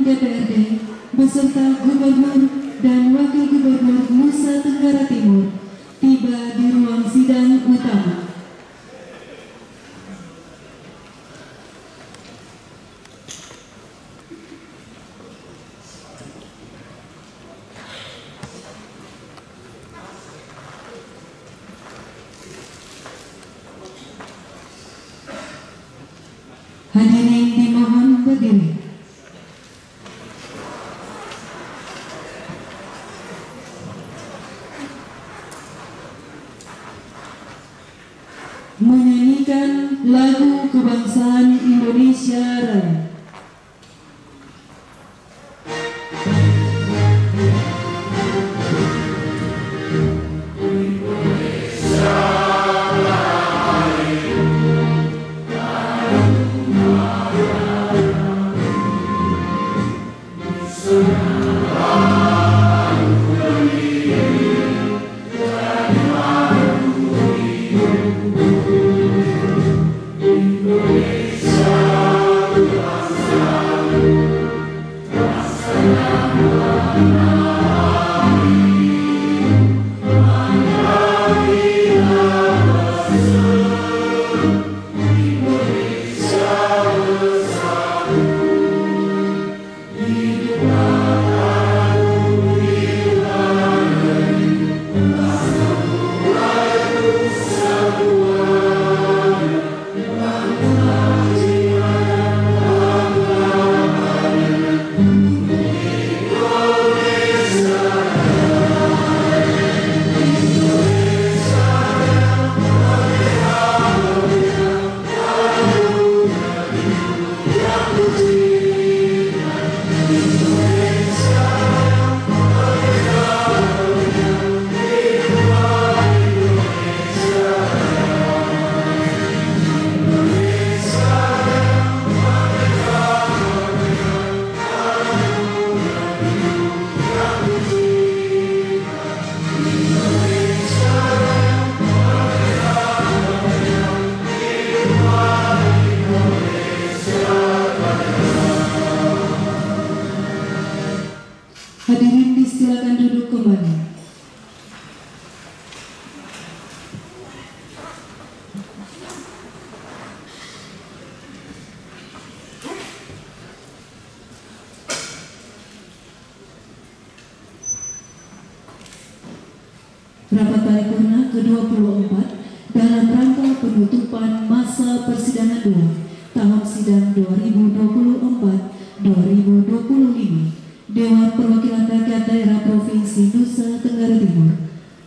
DPRD beserta Gubernur dan Wakil Gubernur Nusa Tenggara Timur tiba di ruang sidang utama. Hadirin dimohon berdiri. Menyanyikan lagu kebangsaan Indonesia Raya. Hadirin disilakan duduk kembali. Rapat paripurna ke-24 dalam rangka penutupan masa persidangan 2 tahun sidang 2024-2025 Dewan Perwakilan Rakyat Daerah Provinsi Nusa Tenggara Timur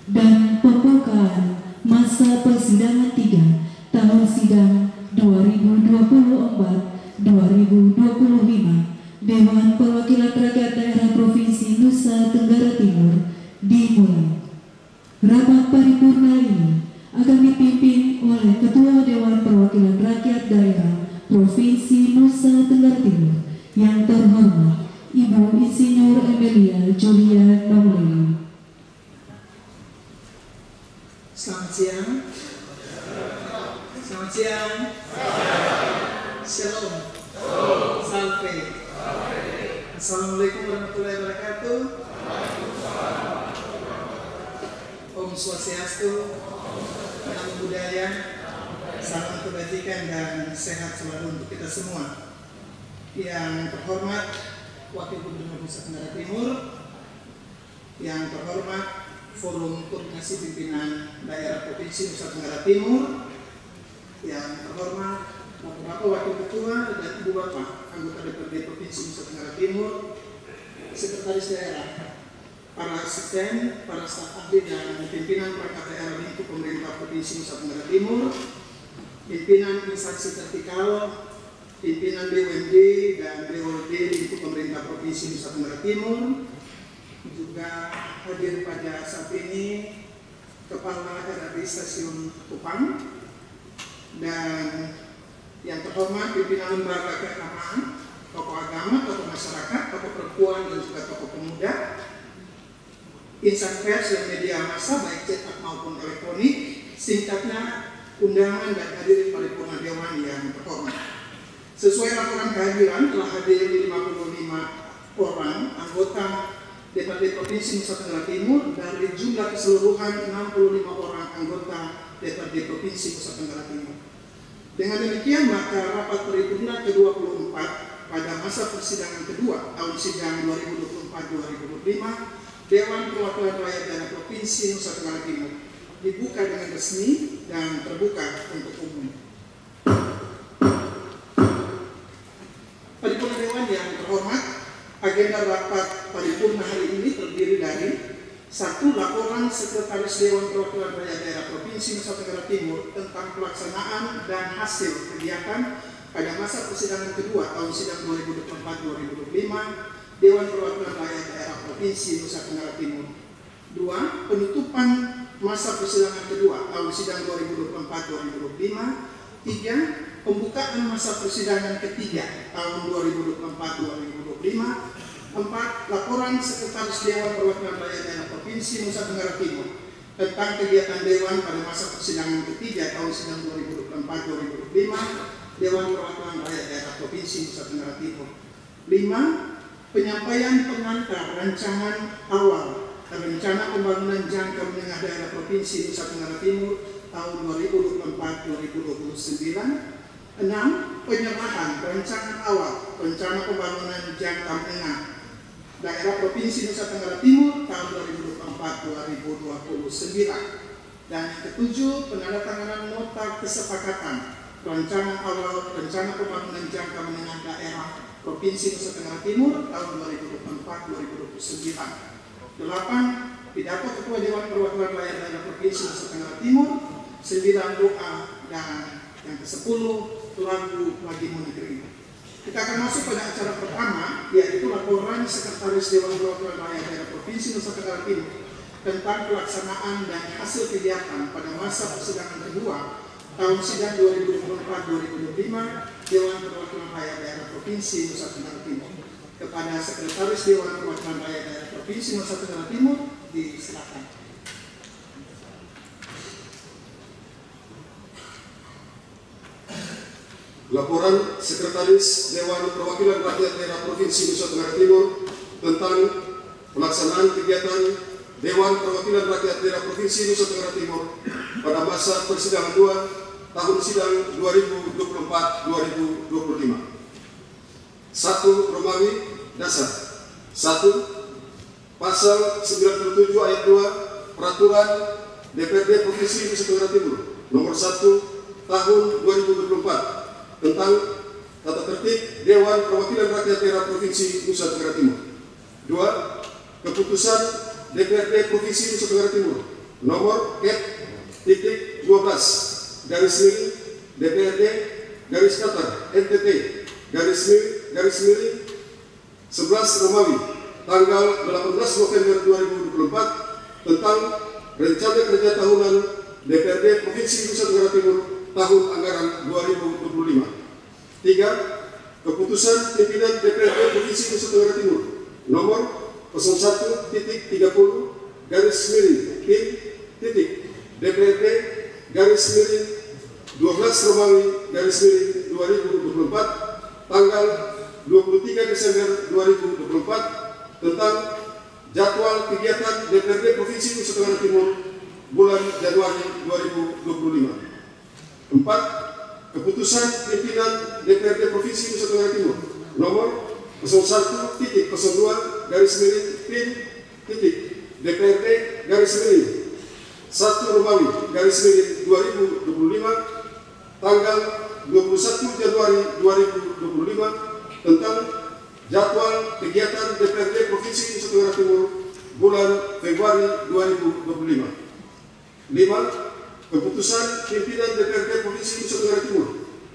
dan pembukaan masa persidangan 3 tahun sidang 2024-2025 Dewan Perwakilan Rakyat Daerah Provinsi Nusa Tenggara Timur dimulai. Rapat paripurna ini akan dipimpin oleh Ketua Dewan Perwakilan Rakyat Daerah Provinsi Nusa Tenggara Timur yang terhormat Ibu Insinyur Emilia Julia Nomley. Selamat siang. Selamat siang. Shalom. Salve. Assalamualaikum warahmatullahi wabarakatuh. Om Swastiastu. Namo Buddhaya. Salam kebajikan dan sehat selalu untuk kita semua. Yang terhormat Wakil Gubernur Nusa Tenggara Timur, yang terhormat Forum Koordinasi Pimpinan Daerah Provinsi Nusa Tenggara Timur, yang terhormat Bapak Wakil Ketua dan Ibu Bapak anggota DPRD Provinsi Nusa Tenggara Timur, Sekretaris Daerah, para asisten, para staf ahli dan pimpinan perangkat daerah lingkup pemerintah Provinsi Nusa Tenggara Timur, pimpinan instansi vertikal, pimpinan BUMD dan BUMD lingkup pemerintah Provinsi Nusa Tenggara Timur, juga hadir pada saat ini Kepala RRI Stasiun Kupang, dan yang terhormat pimpinan lembaga keagamaan, tokoh agama, tokoh masyarakat, tokoh perempuan dan juga tokoh pemuda, insan pers dan media massa baik cetak maupun elektronik, singkatnya undangan dan hadirin paripurna dewan yang terhormat. Sesuai laporan kehadiran telah hadir 55 orang anggota DPRD Provinsi Nusa Tenggara Timur dari jumlah keseluruhan 65 orang anggota DPRD Provinsi Nusa Tenggara Timur. Dengan demikian maka rapat paripurna ke-24 pada masa persidangan kedua tahun sidang 2024-2025 Dewan Perwakilan Rakyat Daerah Provinsi Nusa Tenggara Timur dibuka dengan resmi dan terbuka untuk umum. Paripurna Dewan yang terhormat, agenda rapat paripurna hari ini terdiri dari 1. Laporan Sekretaris Dewan Perwakilan Rakyat Daerah Provinsi Nusa Tenggara Timur tentang pelaksanaan dan hasil kegiatan pada masa persidangan kedua tahun sidang 2024-2025 Dewan Perwakilan Rakyat Daerah Provinsi Nusa Tenggara Timur. 2. Penutupan masa persidangan kedua tahun sidang 2024-2025. 3. Pembukaan masa persidangan ketiga tahun 2024-2025. 4. Laporan Sekretaris Dewan Perwakilan Rakyat Daerah Provinsi Nusa Tenggara Timur tentang kegiatan Dewan pada masa persidangan ketiga tahun sidang 2024-2025 Dewan Perwakilan Rakyat Daerah Provinsi Nusa Tenggara Timur. 5. Penyampaian pengantar rancangan awal rencana pembangunan jangka menengah daerah Provinsi Nusa Tenggara Timur tahun 2024-2029. 6. Penyerahan rancangan awal rencana pembangunan jangka menengah daerah Provinsi Nusa Tenggara Timur tahun 2024-2029. Dan yang ketujuh, penandatanganan nota kesepakatan rancangan awal rencana pembangunan jangka menengah daerah Provinsi Nusa Tenggara Timur tahun 2024-2029. 8. Pidato Ketua Dewan Perwakilan Rakyat Daerah Provinsi Nusa Tenggara Timur. 9. Doa, dan yang ke-10 lagu Bagimu Negeri. Kita akan masuk pada acara pertama, yaitu laporan Sekretaris Dewan Perwakilan Rakyat Daerah Provinsi Nusa Tenggara Timur tentang pelaksanaan dan hasil kegiatan pada masa persidangan kedua tahun sidang 2024-2025 Dewan Perwakilan Rakyat Daerah Provinsi Nusa Tenggara Timur. Kepada Sekretaris Dewan Perwakilan Rakyat Daerah Provinsi Nusa Tenggara Timur, disilakan. Laporan Sekretaris Dewan Perwakilan Rakyat Daerah Provinsi Nusa Tenggara Timur tentang pelaksanaan kegiatan Dewan Perwakilan Rakyat Daerah Provinsi Nusa Tenggara Timur pada masa persidangan 2 tahun sidang 2024-2025. 1. Romawi Dasar. 1. Pasal 97 ayat 2 Peraturan DPRD Provinsi Nusa Tenggara Timur nomor 1 tahun 2024 tentang tata tertib Dewan Perwakilan Rakyat Daerah Provinsi Nusa Tenggara Timur. 2. Keputusan DPRD Provinsi Nusa Tenggara Timur nomor ket.12 garis miring DPRD garis Qatar NTT garis miring 11 Romawi tanggal 18 November 2024 tentang rencana kerja tahunan DPRD Provinsi Nusa Tenggara Timur tahun anggaran 2025. 3. Keputusan pimpinan DPRD Provinsi Nusa Tenggara Timur nomor 01.30 garis miring PIN DPRD garis miring 12 Romawi garis miring 2024 tanggal 23 Desember 2024 tentang jadwal kegiatan DPRD Provinsi Nusa Tenggara Timur bulan Januari 2025. 4. Keputusan pimpinan DPRD Provinsi Nusa Tenggara Timur nomor 01.02 garis miring PIN DPRD garis miring 1 Romawi garis miring 2025 tanggal 21 Januari 2025 tentang jadwal kegiatan DPRD Provinsi Nusa Tenggara Timur bulan Februari 2025. 5. Keputusan pimpinan DPRD Provinsi Nusa Tenggara Timur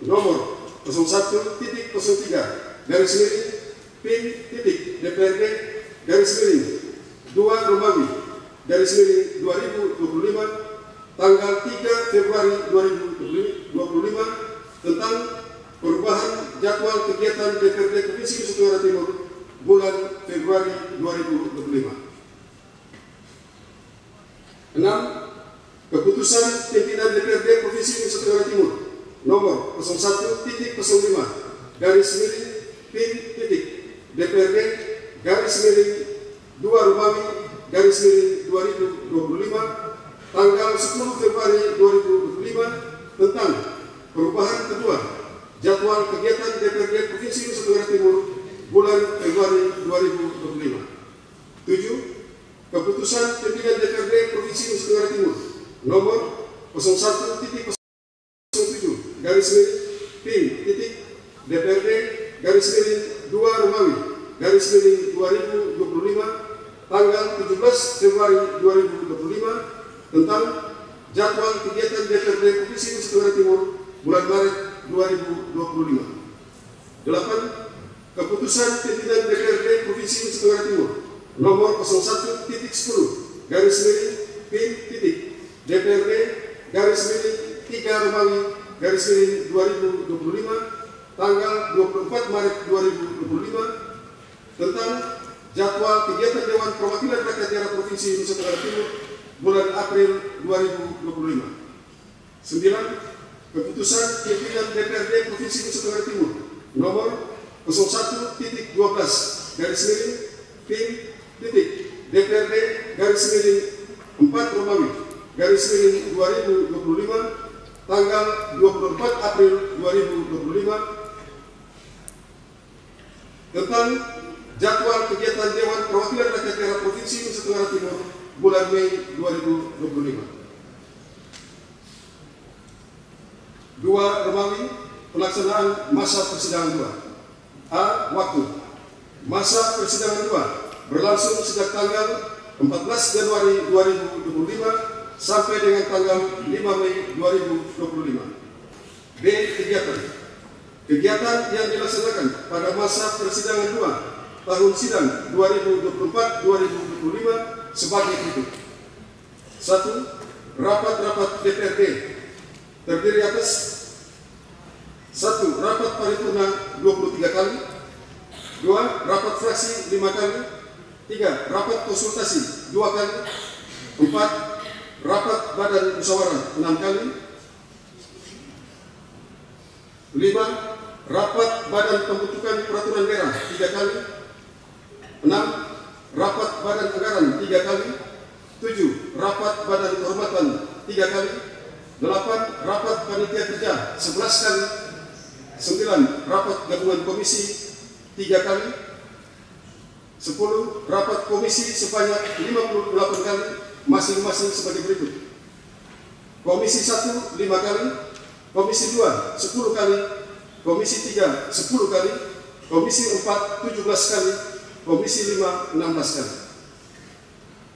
nomor 01.03 garis miring PIN DPRD garis miring 2 Romawi garis miring 2025 tanggal 3 Februari 2025 tentang perubahan jadwal kegiatan DPRD Provinsi Nusa Tenggara Timur bulan Februari 2025. 6. Keputusan pimpinan DPRD Provinsi Nusa Tenggara Timur nomor 01.05 garis miring PIN DPRD 2 Romawi garis miring 2025 tanggal 10 Februari 2025 tentang perubahan kedua jadwal kegiatan DPRD Provinsi Nusa Tenggara Timur bulan Februari 2025. 7. Keputusan pimpinan DPRD Provinsi Nusa Tenggara Timur nomor 01.07 garis miring PIN titik DPRD garis miring 2 Romawi garis miring 2025 tanggal 17 Februari 2025 tentang jadwal kegiatan DPRD Provinsi Nusa Tenggara Timur bulan Maret 2025. 8. Keputusan pimpinan DPRD Provinsi Nusa Tenggara Timur nomor 01.10 garis miring PIN titik DPRD garis miring 3 Romawi garis miring 2025 tanggal 24 Maret 2025 tentang jadwal kegiatan Dewan Perwakilan Rakyat Daerah Provinsi Nusa Tenggara Timur bulan April 2025. 9. Keputusan pimpinan DPRD Provinsi Nusa Tenggara Timur nomor 01.12 garis miring PIN titik DPRD garis miring 4 Romawi garis miring 2025 tanggal 24 April 2025 tentang jadwal kegiatan Dewan Perwakilan Rakyat Daerah Provinsi Nusa Tenggara Timur bulan Mei 2025. 2 Romawi pelaksanaan masa persidangan 2. A. Waktu masa persidangan 2 berlangsung sejak tanggal 14 Januari 2025 sampai dengan tanggal 5 Mei 2025. B. Kegiatan yang dilaksanakan pada masa persidangan 2 tahun sidang 2024-2025 sebagai berikut. 1. Rapat-rapat DPRD terdiri atas 1. Rapat paripurna 23 kali, 2. Rapat fraksi 5 kali, 3. Rapat konsultasi 2 kali, 4. Rapat badan musyawarah 6 kali, 5. Rapat badan pembentukan peraturan daerah 3 kali, 6. Rapat badan anggaran 3 kali, 7. Rapat badan kehormatan 3 kali, 8. Rapat panitia kerja 11 kali, 9. Rapat gabungan komisi 3 kali, 10. Rapat komisi sebanyak 58 kali, masing-masing sebagai berikut. Komisi 1 5 kali, Komisi 2 10 kali, Komisi 3 10 kali, Komisi 4 17 kali, Komisi 5 16 kali.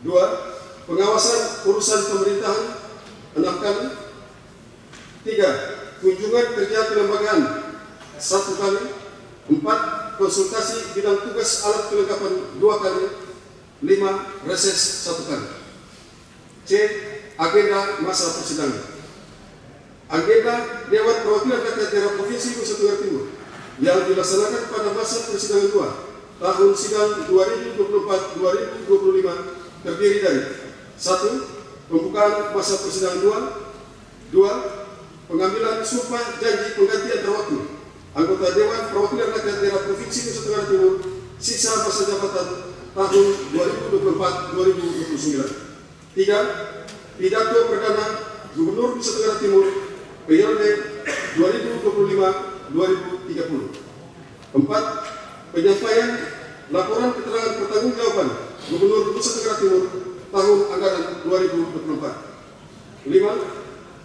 2. Pengawasan urusan pemerintahan 6 kali. 3. Kunjungan kerja kelembagaan 1 kali. 4. Konsultasi bidang tugas alat kelengkapan 2 kali. 5. Reses 1 kali. C. Agenda masa persidangan. Agenda Dewan Perwakilan Rakyat Daerah Provinsi Nusa Tenggara Timur yang dilaksanakan pada masa persidangan 2 tahun sidang 2024-2025 terdiri dari 1. Pembukaan masa persidangan 2. 2. Pengambilan sumpah janji penggantian terwakil anggota Dewan Perwakilan Rakyat Daerah Provinsi Nusa Tenggara Timur sisa masa jabatan tahun 2024-2029. 3. Pidato perdana Gubernur Nusa Tenggara Timur periode 2025-2030. 4. Penyampaian laporan keterangan pertanggungjawaban Gubernur Nusa Tenggara Timur tahun anggaran 2024. 5.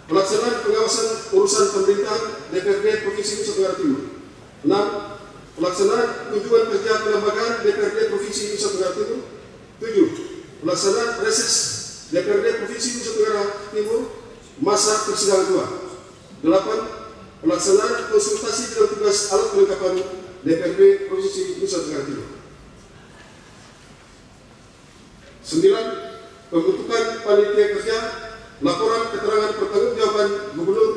Pelaksanaan pengawasan urusan pemerintahan DPRD Provinsi Nusa Tenggara Timur. 6. Pelaksanaan kunjungan kerja kelembagaan DPRD Provinsi Nusa Tenggara Timur. 7. Pelaksanaan reses DPRD Provinsi Nusa Tenggara Timur masa persidangan 2. 8. Pelaksanaan konsultasi bidang tugas alat kelengkapan DPRD Provinsi Nusa Tenggara Timur. 9. Pembentukan panitia kerja laporan keterangan pertanggungjawaban Gubernur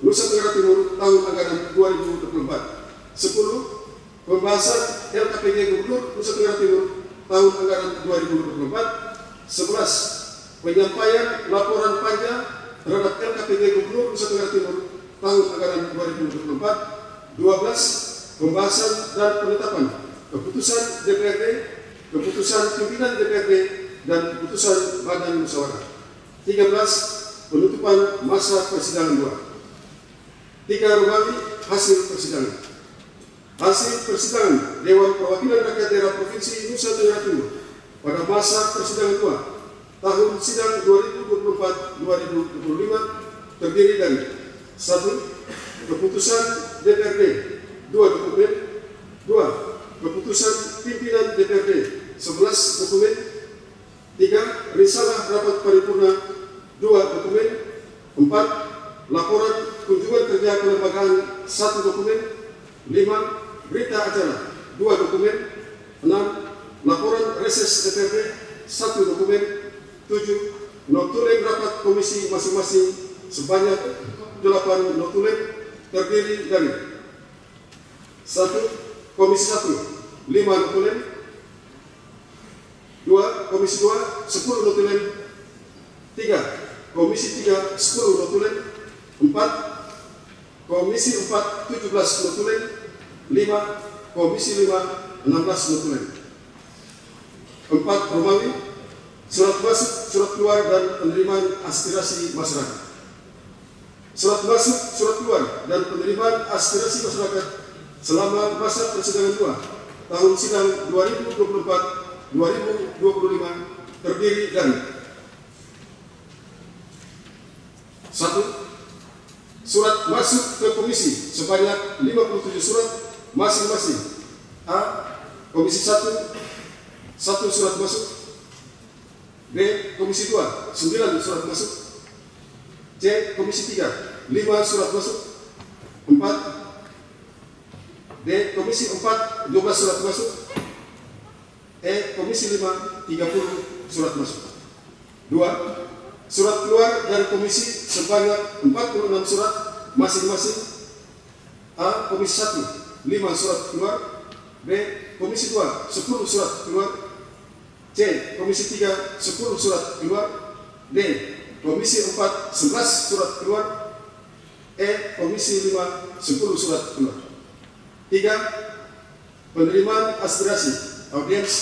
Nusa Tenggara Timur tahun anggaran 2024. 10. Pembahasan LKPD Gubernur Nusa Tenggara Timur tahun anggaran 2024. 11. Penyampaian laporan panja terhadap LKPD Gubernur Nusa Tenggara Timur tahun anggaran 2024. 12. Pembahasan dan penetapan keputusan DPRD keputusan pimpinan DPRD dan keputusan Badan Musyawarah. 13. Penutupan masa persidangan 2. 3. Romawi hasil persidangan. Hasil persidangan Dewan Perwakilan Rakyat Daerah Provinsi Nusa Tenggara Timur pada masa persidangan 2 tahun sidang 2024-2025 terdiri dari 1. Keputusan DPRD 2 dokumen. 2. Keputusan pimpinan DPRD 11 dokumen. 3. Risalah rapat paripurna 2 dokumen. 4. Laporan kunjungan kerja kelembagaan 1 dokumen. 5. Berita acara 2 dokumen. 6. Laporan reses DPRD 1 dokumen. 7. Notulen rapat komisi masing-masing sebanyak 8 notulen terdiri dari 1. Komisi 1 5 notulen. 2. Komisi 2 10 notulen. 3. Komisi 3 10 notulen. 4. Komisi 4 17 notulen. 5. Komisi 5 16 notulen. 4. Romawi surat masuk, surat keluar dan penerimaan aspirasi masyarakat. Surat masuk, surat keluar dan penerimaan aspirasi masyarakat selama masa persidangan 2 tahun sidang 2024-2025 terdiri dari 1. Surat masuk ke komisi sebanyak 57 surat masing-masing. A. Komisi 1 1 surat masuk. B. Komisi 2 9 surat masuk. C. Komisi 3 5 surat masuk. 4. D. Komisi 4 12 surat masuk. E. Komisi 5 30 surat masuk. 2. Surat keluar dari komisi sebanyak 46 surat masing-masing. A. Komisi 1 5 surat keluar. B. Komisi 2 10 surat keluar. C. Komisi 3 10 surat keluar. D. Komisi 4 11 surat keluar. E. Komisi 5 10 surat keluar. 3. Penerimaan aspirasi, audiens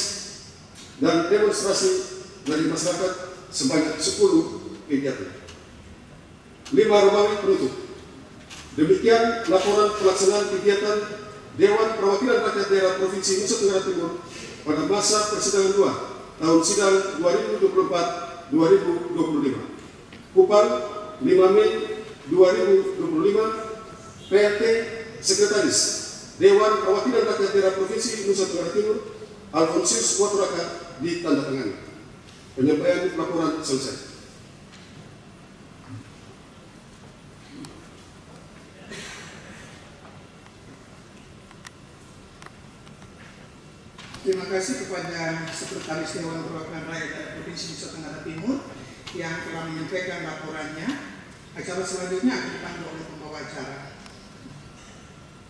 dan demonstrasi dari masyarakat sebanyak 10 kegiatan. 5. Romawi penutup. Demikian laporan pelaksanaan kegiatan Dewan Perwakilan Rakyat Daerah Provinsi Nusa Tenggara Timur pada masa persidangan 2 tahun sidang 2024-2025. Kupang 5 Mei 2025. PRT Sekretaris Dewan Perwakilan Rakyat Daerah Provinsi Nusa Tenggara Timur Alfonsius Waturaka ditandatangani. Penyampaian laporan selesai. Terima kasih kepada Sekretaris Dewan Perwakilan Rakyat Provinsi Nusa Tenggara Timur yang telah menyampaikan laporannya. Acara selanjutnya akan dipandu oleh pembawa acara.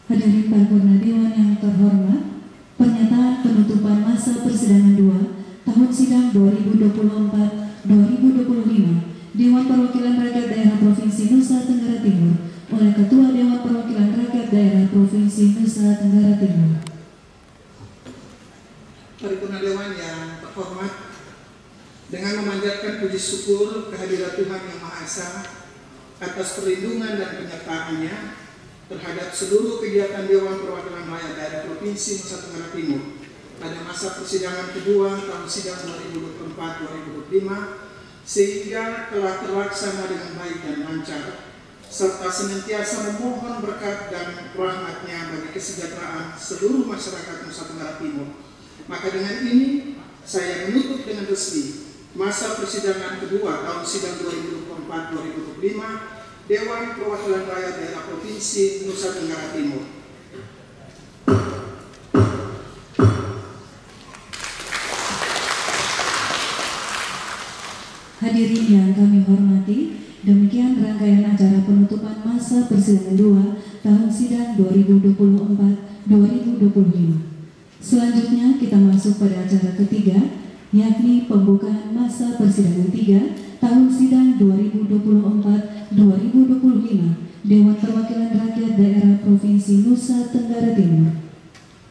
Hadirin paripurna Dewan yang terhormat, pernyataan penutupan masa persidangan 2 tahun sidang 2024-2025 Dewan Perwakilan Rakyat Daerah Provinsi Nusa Tenggara Timur oleh Ketua Dewan Perwakilan Rakyat Daerah Provinsi Nusa Tenggara Timur. Paripurna Dewan yang terhormat, dengan memanjatkan puji syukur kehadirat Tuhan Yang Maha Esa atas perlindungan dan penyertaannya terhadap seluruh kegiatan Dewan Perwakilan Rakyat Daerah Provinsi Nusa Tenggara Timur pada masa persidangan kedua tahun sidang 2024-2025 sehingga telah terlaksana dengan baik dan lancar, serta senantiasa memohon berkat dan rahmat-Nya bagi kesejahteraan seluruh masyarakat Nusa Tenggara Timur. Maka dengan ini saya menutup dengan resmi masa persidangan kedua tahun sidang 2024-2025 Dewan Perwakilan Rakyat Daerah Provinsi Nusa Tenggara Timur. Hadirin yang kami hormati, demikian rangkaian acara penutupan masa persidangan 2 tahun sidang 2024-2025. Selanjutnya kita masuk pada acara ketiga, yakni pembukaan masa persidangan 3 tahun sidang 2024-2025 Dewan Perwakilan Rakyat Daerah Provinsi Nusa Tenggara Timur.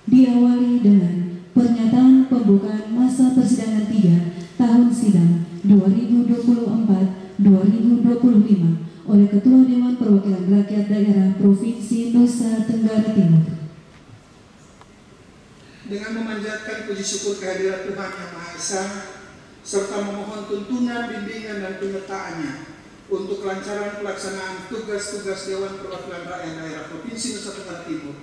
Diawali dengan pernyataan pembukaan masa persidangan 3 tahun sidang 2024-2025 oleh Ketua Dewan Perwakilan Rakyat Daerah Provinsi Nusa Tenggara Timur. Dengan memanjatkan puji syukur kehadirat Tuhan Yang Maha Esa, serta memohon tuntunan, bimbingan, dan penyertaannya untuk kelancaran pelaksanaan tugas-tugas Dewan Perwakilan Rakyat Daerah Provinsi Nusa Tenggara Timur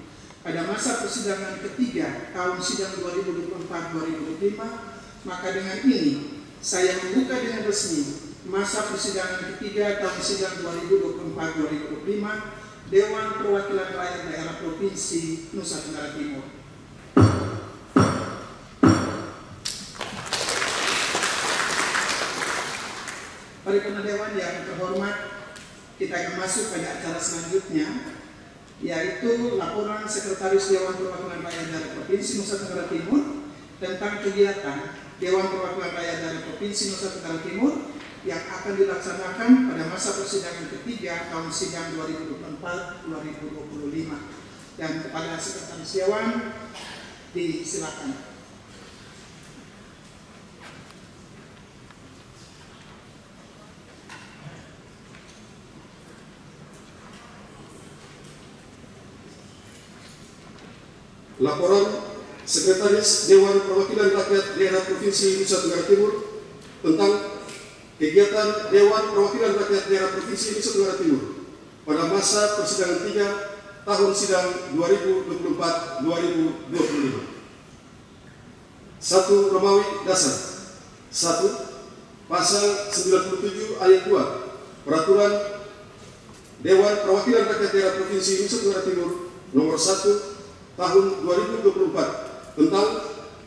pada masa persidangan ketiga tahun sidang 2024-2025, maka dengan ini saya membuka dengan resmi masa persidangan ketiga tahun sidang 2024-2025 Dewan Perwakilan Rakyat Daerah Provinsi Nusa Tenggara Timur. Paripurna Dewan yang terhormat, kita akan masuk pada acara selanjutnya, yaitu laporan Sekretaris Dewan Perwakilan Rakyat Daerah Provinsi Nusa Tenggara Timur tentang kegiatan Dewan Perwakilan Rakyat Daerah Provinsi Nusa Tenggara Timur yang akan dilaksanakan pada masa persidangan ketiga tahun sidang 2024-2025. Dan kepada Sekretaris Dewan disilakan. Laporan Sekretaris Dewan Perwakilan Rakyat Daerah Provinsi Nusa Tenggara Timur tentang kegiatan Dewan Perwakilan Rakyat Daerah Provinsi Nusa Tenggara Timur pada masa persidangan 3 tahun sidang 2024-2025. 1. Romawi Dasar 1. Pasal 97 ayat 2 Peraturan Dewan Perwakilan Rakyat Daerah Provinsi Nusa Tenggara Timur nomor 1 tahun 2024 tentang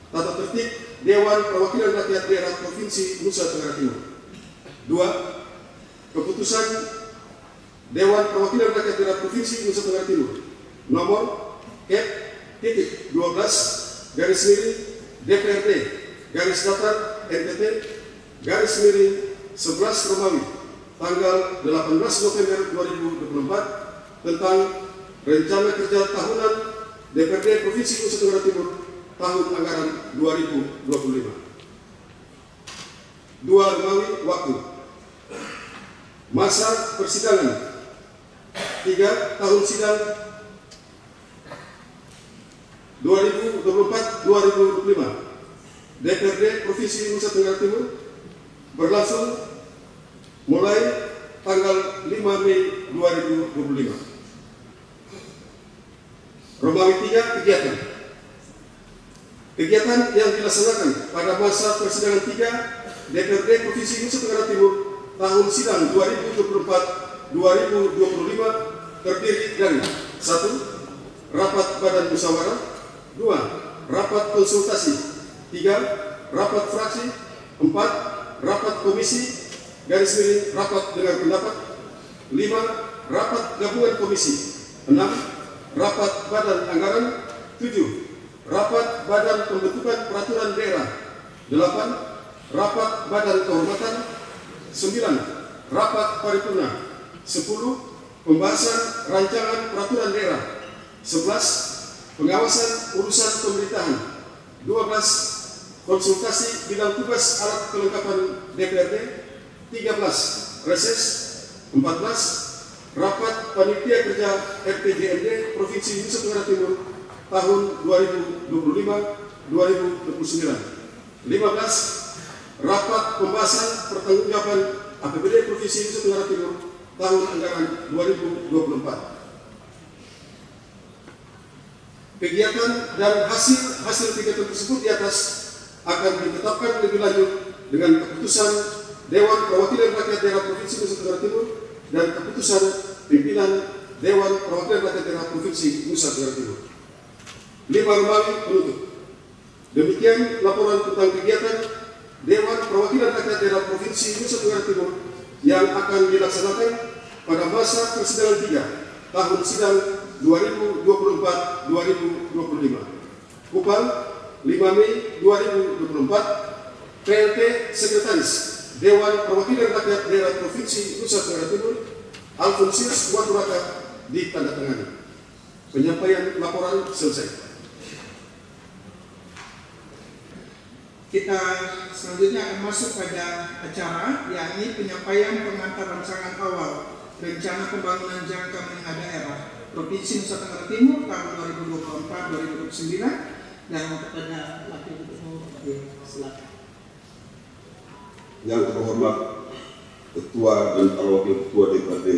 tata tertib Dewan Perwakilan Rakyat Daerah Provinsi Nusa Tenggara Timur. 2. Keputusan Dewan Perwakilan Rakyat Daerah Provinsi Nusa Tenggara Timur nomor K.12 garis miring DPRD garis datar NTT garis miring 11 Romawi tanggal 18 November 2024 tentang rencana kerja tahunan DPRD Provinsi Nusa Tenggara Timur tahun anggaran 2025. 2. Romawi waktu masa persidangan 3 tahun sidang 2024-2025 DPRD Provinsi Nusa Tenggara Timur berlangsung mulai tanggal 5 Mei 2025. Romawi 3. Kegiatan yang dilaksanakan pada masa persidangan 3 DPRD Provinsi Nusa Tenggara Timur tahun sidang 2024-2025 terdiri dari 1. Rapat Badan Musyawarah, 2. Rapat konsultasi, 3. Rapat fraksi, 4. Rapat komisi garis miring rapat dengan pendapat, 5. Rapat gabungan komisi, 6. Rapat Badan Anggaran, 7. Rapat Badan Pembentukan Peraturan Daerah, 8. Rapat Badan Kehormatan, 9. Rapat Paripurna, 10. Pembahasan Rancangan Peraturan Daerah, 11. Pengawasan Urusan Pemerintahan, 12. Konsultasi bidang tugas alat kelengkapan DPRD, 13. Reses, 14. Rapat Panitia Kerja RPJMD Provinsi Nusa Tenggara Timur tahun 2025-2029. 15. Rapat Pembahasan Pertanggungjawaban APBD Provinsi Nusa Tenggara Timur tahun anggaran 2024. Kegiatan dan hasil kegiatan tersebut di atas akan ditetapkan lebih lanjut dengan keputusan Dewan Perwakilan Rakyat Daerah Provinsi Nusa Tenggara Timur dan keputusan pimpinan Dewan Perwakilan Rakyat Daerah Provinsi Nusa Tenggara Timur. 5. Romawi penutup. Demikian laporan tentang kegiatan Dewan Perwakilan Rakyat Daerah Provinsi Nusa Tenggara Timur yang akan dilaksanakan pada masa persidangan 3 tahun sidang 2024-2025. Kupang 5 Mei 2024. PLT Sekretaris Dewan Perwakilan Rakyat Daerah Provinsi Nusa Tenggara Timur Alfonsius Waturaka ditandatangani. Penyampaian laporan selesai. Kita selanjutnya akan masuk pada acara, yakni penyampaian pengantar rancangan awal Rencana Pembangunan Jangka Menengah Daerah Provinsi Nusa Tenggara Timur tahun 2024-2029. Dan kepada Wakil Gubernur, silakan. Yang terhormat Ketua dan Wakil Ketua DPRD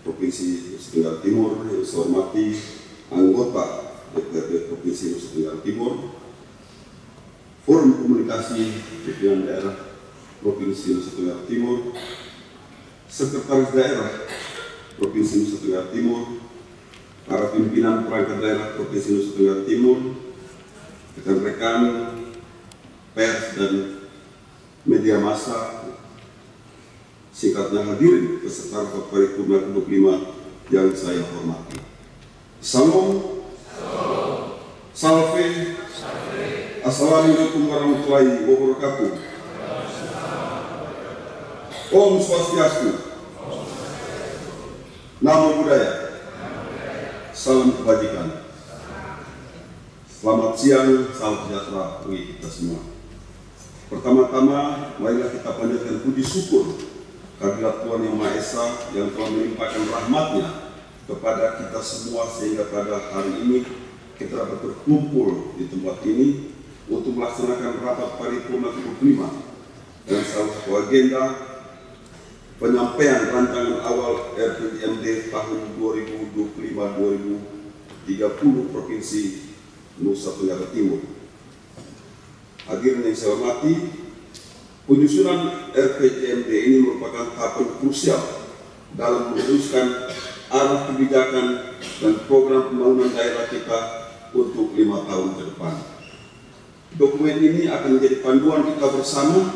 Provinsi Nusa Tenggara Timur, yang saya hormati anggota DPRD Provinsi Nusa Tenggara Timur, Forum Komunikasi Pimpinan Daerah Provinsi Nusa Tenggara Timur, Sekretaris Daerah Provinsi Nusa Tenggara Timur, para pimpinan perangkat daerah Provinsi Nusa Tenggara Timur, rekan-rekan pers dan media massa, singkatnya hadirin peserta rapat paripurna ke-25 yang saya hormati. Salam, salve, assalamualaikum warahmatullahi wabarakatuh. Om Swastiastu, Namo Buddhaya, salam kebajikan. Selamat siang, salam sejahtera bagi kita semua. Pertama-tama, marilah kita panjatkan puji syukur kehadirat Tuhan Yang Maha Esa yang telah melimpahkan rahmat-Nya kepada kita semua sehingga pada hari ini kita dapat berkumpul di tempat ini untuk melaksanakan rapat paripurna ke-25 dan salah satu agenda penyampaian rancangan awal RPJMD tahun 2025-2030 Provinsi Nusa Tenggara Timur. Hadirin yang saya hormati, penyusunan RPJMD ini merupakan tahapan krusial dalam meneruskan arah kebijakan dan program pembangunan daerah kita untuk 5 tahun ke depan. Dokumen ini akan menjadi panduan kita bersama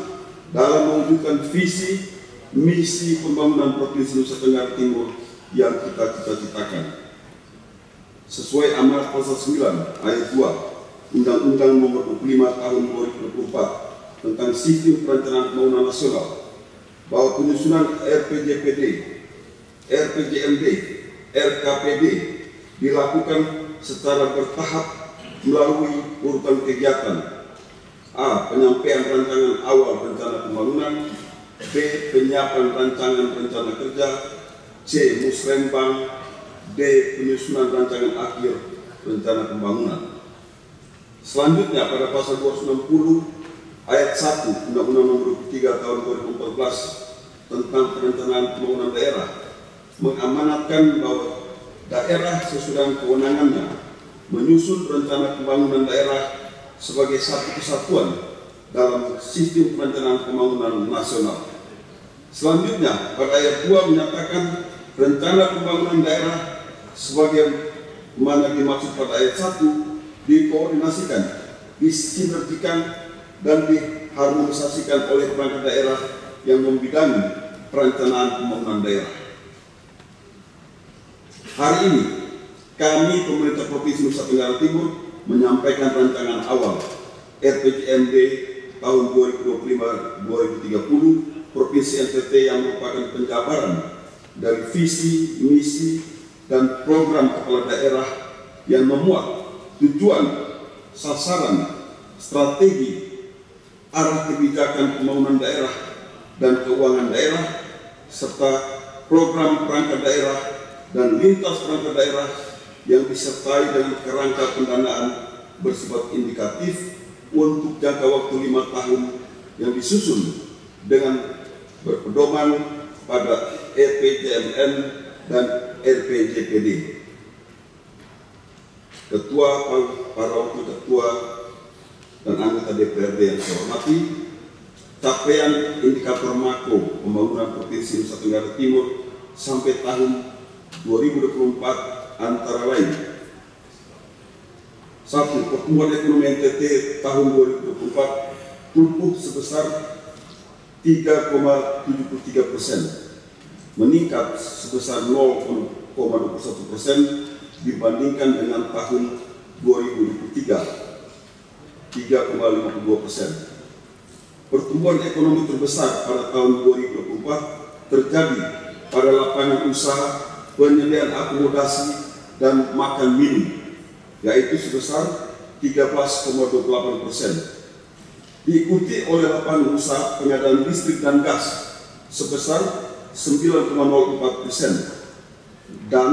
dalam mewujudkan visi misi pembangunan Provinsi Nusa Tenggara Timur yang kita cita-citakan. Sesuai amanat pasal 9 ayat 2 Undang-Undang Nomor 25 Tahun 2024 tentang Sistem Perencanaan Pembangunan Nasional, bahwa penyusunan RPJPD, RPJMD, RKPD dilakukan secara bertahap melalui urutan kegiatan: A. Penyampaian rancangan awal rencana pembangunan, B. Penyiapan rancangan rencana kerja, C. Musrembang, D. Penyusunan rancangan akhir rencana pembangunan. Selanjutnya, pada pasal 260 ayat 1 Undang-Undang Nomor 23 Tahun 2014 tentang Perencanaan Pembangunan Daerah mengamanatkan bahwa daerah sesuai kewenangannya menyusun rencana pembangunan daerah sebagai satu kesatuan dalam sistem perencanaan pembangunan nasional. Selanjutnya, pada ayat 2 menyatakan rencana pembangunan daerah sebagaimana dimaksud pada ayat 1 dikoordinasikan, disinergikan, dan diharmonisasikan oleh perangkat daerah yang membidangi perencanaan pembangunan daerah. Hari ini, kami pemerintah Provinsi Nusa Tenggara Timur menyampaikan rancangan awal RPJMD tahun 2025-2030 Provinsi NTT yang merupakan penjabaran dari visi, misi, dan program kepala daerah yang memuat tujuan, sasaran, strategi, arah kebijakan pembangunan daerah dan keuangan daerah, serta program perangkat daerah dan lintas perangkat daerah yang disertai dengan kerangka pendanaan bersifat indikatif untuk jangka waktu 5 tahun yang disusun dengan berpedoman pada RPJMN dan RPJPD. Ketua, para wakil ketua, dan anggota DPRD yang saya hormati, capaian indikator makro pembangunan Provinsi Nusa Tenggara Timur sampai tahun 2024 antara lain: 1. Pertumbuhan ekonomi NTT tahun 2024 tumbuh sebesar 3,73%, meningkat sebesar 0,21% dibandingkan dengan tahun 2023, 3,52%. Pertumbuhan ekonomi terbesar pada tahun 2024 terjadi pada lapangan usaha, penyediaan akomodasi, dan makan minum, yaitu sebesar 13,28%. diikuti oleh lapangan usaha pengadaan listrik dan gas sebesar 9,04%, dan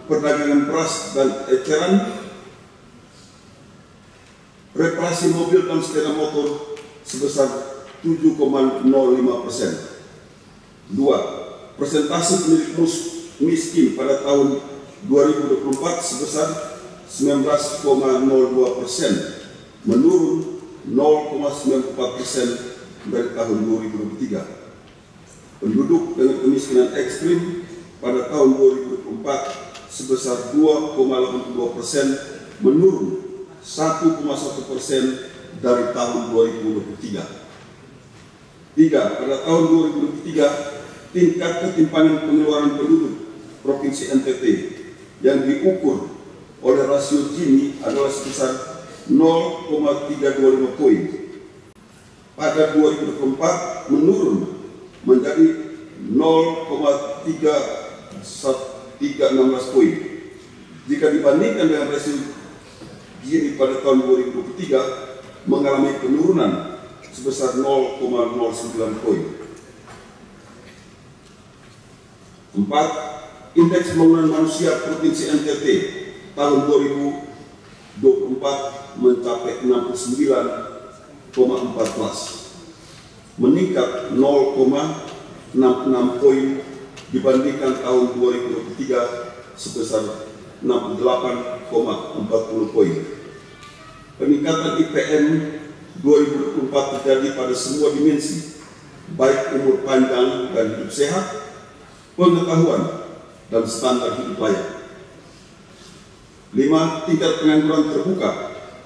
perdagangan beras dan eceran, reparasi mobil dan sepeda motor sebesar 7,05%. 2. Persentase pemilik miskin pada tahun 2024 sebesar 19,02%, menurun 0,94% dari tahun 2023. Penduduk dengan kemiskinan ekstrim pada tahun 2024 sebesar 2,82%, menurun 1,1% dari tahun 2023. 3. Pada tahun 2023, tingkat ketimpangan pengeluaran penduduk Provinsi NTT yang diukur oleh rasio Gini adalah sebesar 0,325 poin. Pada 2024 menurun menjadi 0,316 poin. Jika dibandingkan dengan rasio Gini pada tahun 2023 mengalami penurunan sebesar 0,09 poin. 4. Indeks pembangunan manusia Provinsi NTT tahun 2024 mencapai 69,14, meningkat 0,66 poin dibandingkan tahun 2023 sebesar 68,40 poin. Peningkatan IPM 2024 terjadi pada semua dimensi, baik umur panjang dan hidup sehat, pengetahuan, dan standar hidup layak. 5. Tingkat pengangguran terbuka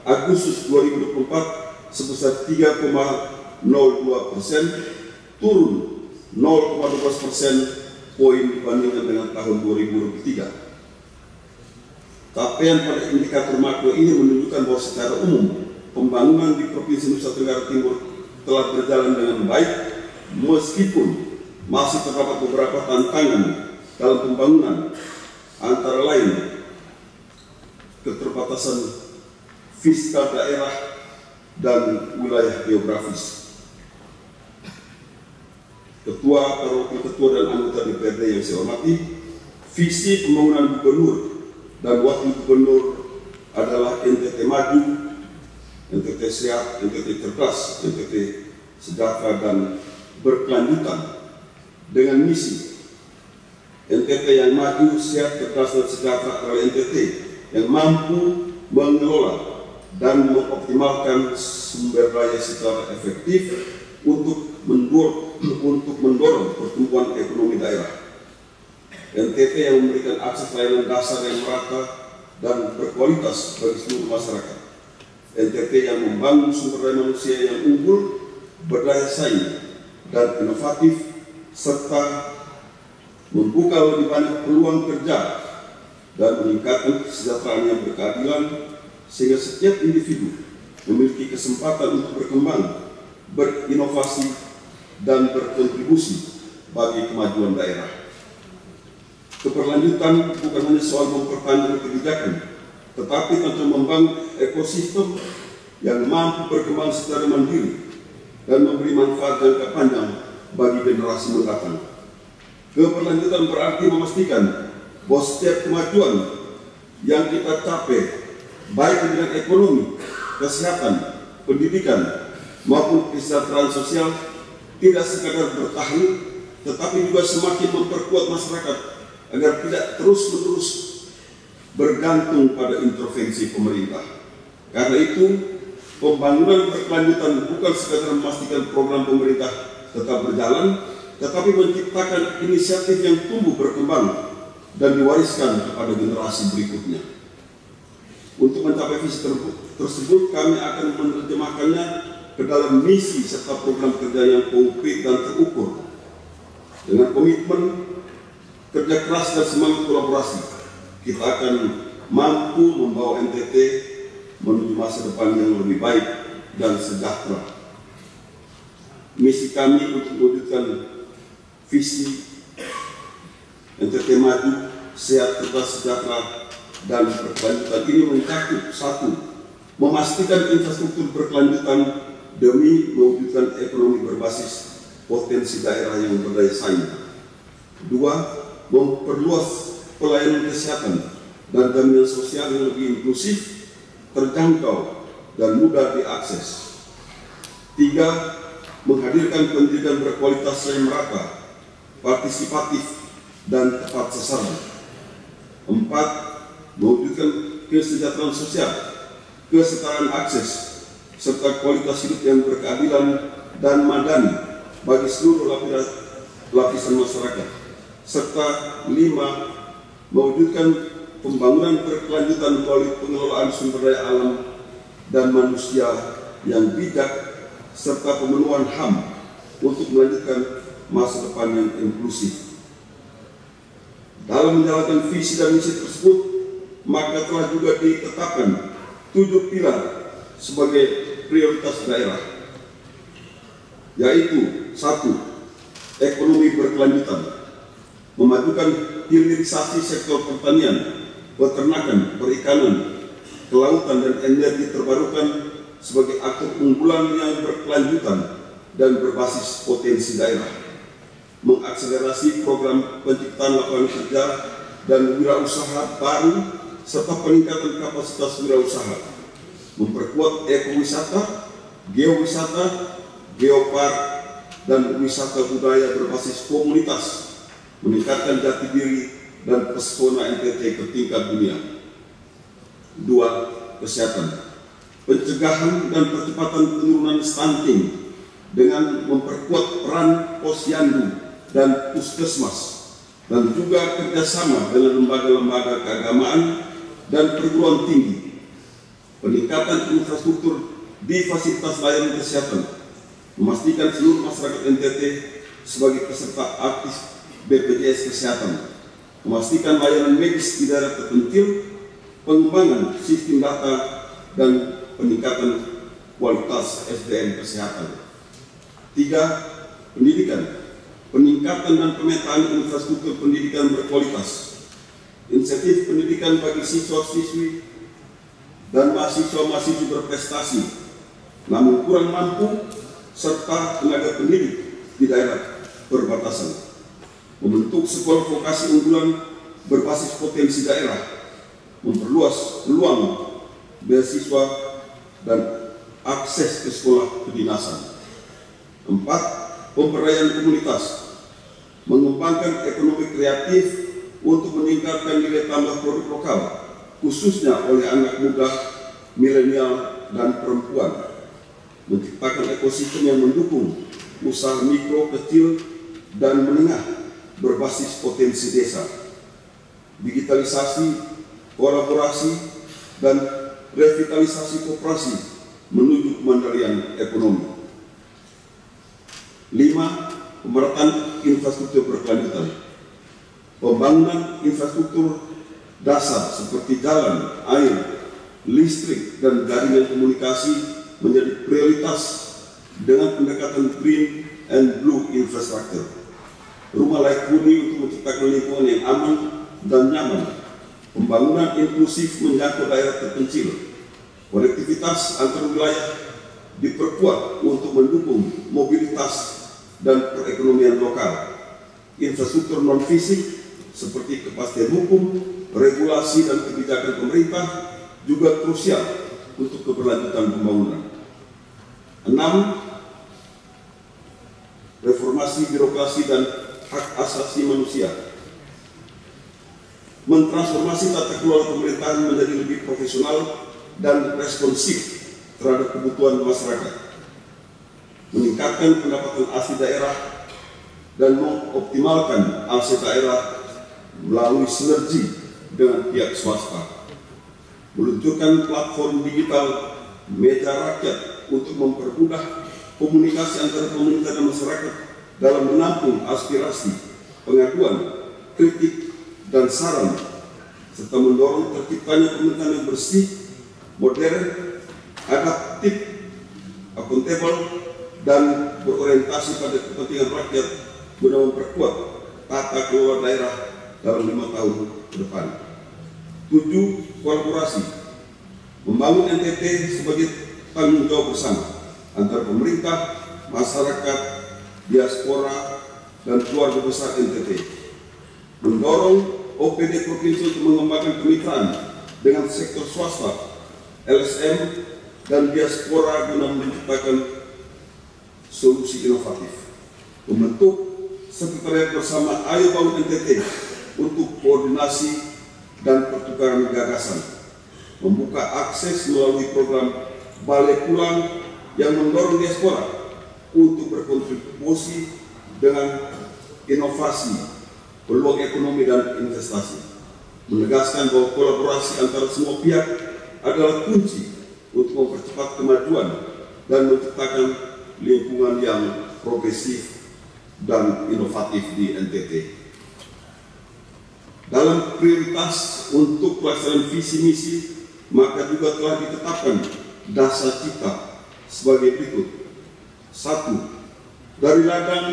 Agustus 2024 sebesar 3,02%, turun 0,12% poin dibandingkan dengan tahun 2023. Capaian pada indikator makro ini menunjukkan bahwa secara umum pembangunan di Provinsi Nusa Tenggara Timur telah berjalan dengan baik, meskipun masih terdapat beberapa tantangan dalam pembangunan, antara lain keterbatasan fiskal daerah dan wilayah geografis. Ketua, Wakil Ketua dan anggota DPRD yang saya hormati, visi pembangunan gubernur dan wakil gubernur adalah NTT maju, NTT sehat, NTT cerdas, NTT sejahtera dan berkelanjutan, dengan misi NTT yang maju, sehat, cerdas dan sejahtera adalah NTT yang mampu mengelola dan mengoptimalkan sumber daya secara efektif untuk mendorong pertumbuhan ekonomi daerah. NTT yang memberikan akses layanan dasar yang merata dan berkualitas bagi seluruh masyarakat. NTT yang membangun sumber daya manusia yang unggul, berdaya saing, dan inovatif, serta membuka lebih banyak peluang kerja dan meningkatkan kesejahteraan yang berkeadilan, sehingga setiap individu memiliki kesempatan untuk berkembang, berinovasi, dan berkontribusi bagi kemajuan daerah. Keberlanjutan bukan hanya soal memperpanjang kebijakan, tetapi tentang membangun ekosistem yang mampu berkembang secara mandiri dan memberi manfaat jangka panjang bagi generasi mendatang. Keberlanjutan berarti memastikan bahwa setiap kemajuan yang kita capai, baik di bidang ekonomi, kesehatan, pendidikan, maupun kesejahteraan sosial, tidak sekadar bertahan, tetapi juga semakin memperkuat masyarakat agar tidak terus-menerus bergantung pada intervensi pemerintah. Karena itu, pembangunan berkelanjutan bukan sekadar memastikan program pemerintah tetap berjalan, tetapi menciptakan inisiatif yang tumbuh berkembang dan diwariskan kepada generasi berikutnya. Untuk mencapai visi tersebut, kami akan menerjemahkannya ke dalam misi serta program kerja yang konkret dan terukur. Dengan komitmen, kerja keras dan semangat kolaborasi, kita akan mampu membawa NTT menuju masa depan yang lebih baik dan sejahtera. Misi kami untuk mewujudkan visi NTT maju, sehat, cerdas, sejahtera, dan berkelanjutan ini mencakup: 1. Memastikan infrastruktur berkelanjutan demi mewujudkan ekonomi berbasis potensi daerah yang berdaya saing. 2. Memperluas pelayanan kesehatan dan jaminan sosial yang lebih inklusif, terjangkau, dan mudah diakses. 3. Menghadirkan pendidikan berkualitas yang merata, partisipatif, dan tepat sasaran. 4. Mewujudkan kesejahteraan sosial, kesetaraan akses, serta kualitas hidup yang berkeadilan dan madani bagi seluruh lapisan masyarakat. Serta 5. Mewujudkan pembangunan berkelanjutan melalui pengelolaan sumber daya alam dan manusia yang bijak, serta pemenuhan HAM untuk melanjutkan masa depan yang inklusif. Dalam menjalankan visi dan misi tersebut, maka telah juga ditetapkan 7 pilar sebagai prioritas daerah, yaitu 1. Ekonomi berkelanjutan, memajukan hilirisasi sektor pertanian, peternakan, perikanan, kelautan, dan energi terbarukan sebagai aktor unggulan yang berkelanjutan dan berbasis potensi daerah. Mengakselerasi program penciptaan lapangan kerja dan wirausaha baru serta peningkatan kapasitas wirausaha. Memperkuat ekowisata, geowisata, geopark, dan wisata budaya berbasis komunitas, meningkatkan jati diri dan pesona NTT ke tingkat dunia. 2. Kesehatan, pencegahan dan percepatan penurunan stunting dengan memperkuat peran posyandu dan puskesmas, dan juga kerjasama dengan lembaga-lembaga keagamaan dan perguruan tinggi. Peningkatan infrastruktur di fasilitas layanan kesehatan, memastikan seluruh masyarakat NTT sebagai peserta aktif BPJS Kesehatan, memastikan layanan medis di daerah terpencil, pengembangan sistem data, dan peningkatan kualitas SDM kesehatan. 3. Pendidikan, peningkatan dan pemetaan infrastruktur pendidikan berkualitas, insentif pendidikan bagi siswa-siswi dan mahasiswa-mahasiswi berprestasi namun kurang mampu, serta tenaga pendidik di daerah perbatasan. Membentuk sekolah vokasi unggulan berbasis potensi daerah, memperluas peluang beasiswa dan akses ke sekolah kedinasan. 4. Pemberdayaan komunitas, mengembangkan ekonomi kreatif untuk meningkatkan nilai tambah produk lokal, khususnya oleh anak muda, milenial, dan perempuan. Menciptakan ekosistem yang mendukung usaha mikro, kecil, dan menengah berbasis potensi desa. Digitalisasi, kolaborasi, dan revitalisasi koperasi menuju kemandirian ekonomi. 5. Pemerataan infrastruktur berkelanjutan, pembangunan infrastruktur dasar seperti jalan, air, listrik, dan jaringan komunikasi menjadi prioritas dengan pendekatan green and blue infrastructure. Rumah layak huni untuk menciptakan lingkungan yang aman dan nyaman, pembangunan inklusif menjangkau daerah terpencil, konektivitas antar wilayah diperkuat untuk mendukung mobilitas dan perekonomian lokal, infrastruktur non-fisik seperti kepastian hukum, regulasi, dan kebijakan pemerintah juga krusial untuk keberlanjutan pembangunan. 6. Reformasi birokrasi dan hak asasi manusia, mentransformasi tata kelola pemerintahan menjadi lebih profesional dan responsif terhadap kebutuhan masyarakat, meningkatkan pendapatan asli daerah, dan mengoptimalkan aset daerah melalui sinergi dengan pihak swasta, meluncurkan platform digital meja rakyat untuk mempermudah komunikasi antara pemerintah dan masyarakat dalam menampung aspirasi, pengaduan, kritik, dan saran, serta mendorong terciptanya pemerintahan yang bersih, modern, adaptif, akuntabel, dan berorientasi pada kepentingan rakyat guna memperkuat tata kelola daerah dalam 5 tahun ke depan. 7. Kolaborasi, membangun NTT sebagai tanggung jawab bersama antara pemerintah, masyarakat, diaspora, dan keluarga besar NTT. Mendorong OPD Provinsi untuk mengembangkan kemitraan dengan sektor swasta, LSM, dan diaspora guna menciptakan solusi inovatif. Membentuk sekretariat bersama Ayo Bangun NTT untuk koordinasi dan pertukaran gagasan. Membuka akses melalui program Balai Pulang yang mendorong diaspora untuk berkontribusi dengan inovasi, peluang ekonomi dan investasi. Menegaskan bahwa kolaborasi antara semua pihak adalah kunci untuk mempercepat kemajuan dan menciptakan lingkungan yang progresif dan inovatif di NTT. Dalam prioritas untuk pelaksanaan visi misi, maka juga telah ditetapkan dasar cita sebagai berikut. 1. Dari ladang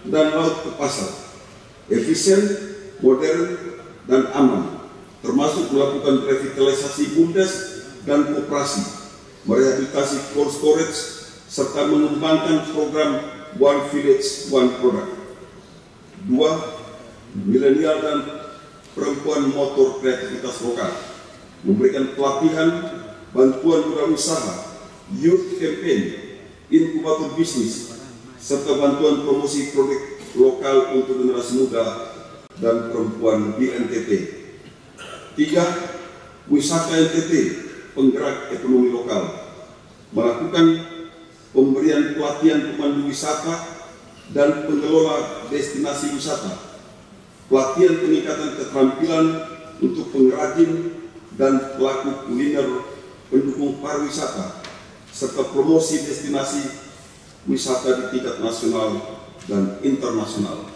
dan laut ke pasar, efisien, modern, dan aman, termasuk melakukan revitalisasi BUMDes dan koperasi, merehabilitasi cold storage, serta mengembangkan program One Village, One Product. 2. Milenial dan perempuan motor kreativitas lokal, memberikan pelatihan, bantuan wirausaha, youth campaign, inkubator bisnis, serta bantuan promosi produk lokal untuk generasi muda dan perempuan di NTT. 3. Wisata NTT, penggerak ekonomi lokal, melakukan pemberian pelatihan pemandu wisata dan pengelola destinasi wisata, pelatihan peningkatan keterampilan untuk pengrajin dan pelaku kuliner pendukung pariwisata, serta promosi destinasi wisata di tingkat nasional dan internasional.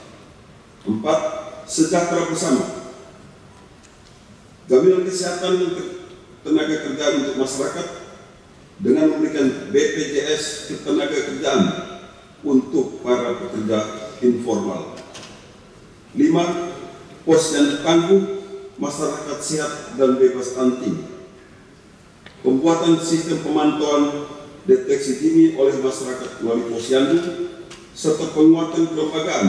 4. Sejahtera bersama, jaminan kesehatan tenaga kerja untuk masyarakat dengan memberikan BPJS ketenagakerjaan untuk para pekerja informal. 5. Posyandu tangguh, masyarakat sehat dan bebas stunting. Pembuatan sistem pemantauan deteksi dini oleh masyarakat melalui posyandu, serta penguatan kelembagaan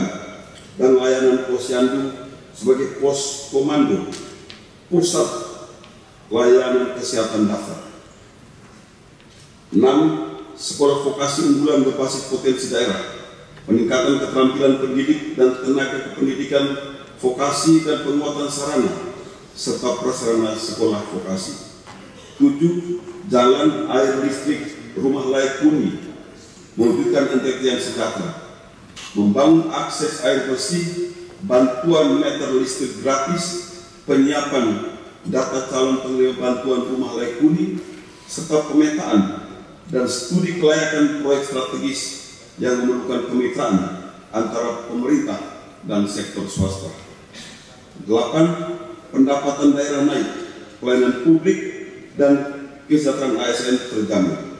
dan layanan posyandu sebagai pos komando pusat layanan kesehatan dasar. 6. Sekolah vokasi unggulan berbasis potensi daerah, peningkatan keterampilan pendidik dan tenaga kependidikan vokasi dan penguatan sarana serta prasarana sekolah vokasi. 7. Jalan, air, listrik, rumah layak huni, mewujudkan NTT yang sejahtera, membangun akses air bersih, bantuan meter listrik gratis, penyiapan data calon penerima bantuan rumah layak huni, serta pemetaan dan studi kelayakan proyek strategis yang memerlukan kemitraan antara pemerintah dan sektor swasta. 8. Pendapatan daerah naik, pelayanan publik dan kesejahteraan ASN terjamin.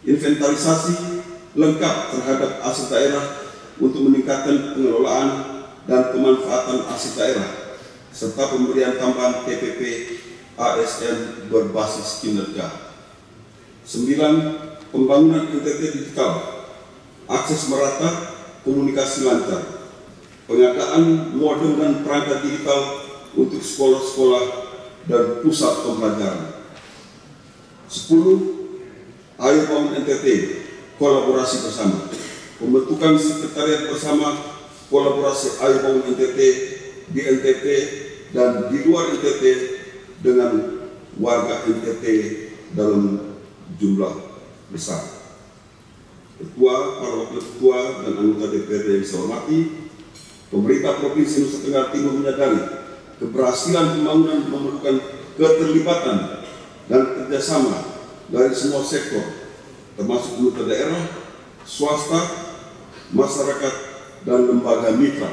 Inventarisasi lengkap terhadap aset daerah untuk meningkatkan pengelolaan dan pemanfaatan aset daerah, serta pemberian tambahan TPP ASN berbasis kinerja. 9. Pembangunan NTT digital, akses merata, komunikasi lancar, pengadaan modem dan perangkat digital untuk sekolah-sekolah dan pusat pembelajaran. 10. Ayo Bangun NTT, kolaborasi bersama, pembentukan sekretariat bersama kolaborasi Ayo Bangun NTT di NTT dan di luar NTT dengan warga NTT dalam jumlah besar. Ketua, para wakil ketua dan anggota DPRD yang saya hormati, pemerintah Provinsi Nusa Tenggara Timur menyadari keberhasilan pembangunan memerlukan keterlibatan dan kerjasama dari semua sektor, termasuk pemerintah daerah, swasta, masyarakat, dan lembaga mitra.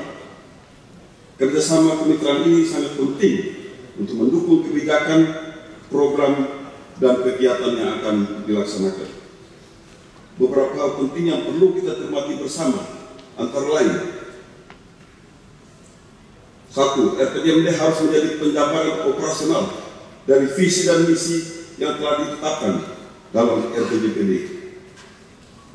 Kerjasama kemitraan ini sangat penting untuk mendukung kebijakan, program, dan kegiatan yang akan dilaksanakan. Beberapa hal penting yang perlu kita cermati bersama, antara lain: 1. RPJMD harus menjadi penjabaran operasional dari visi dan misi yang telah ditetapkan dalam RPJMD.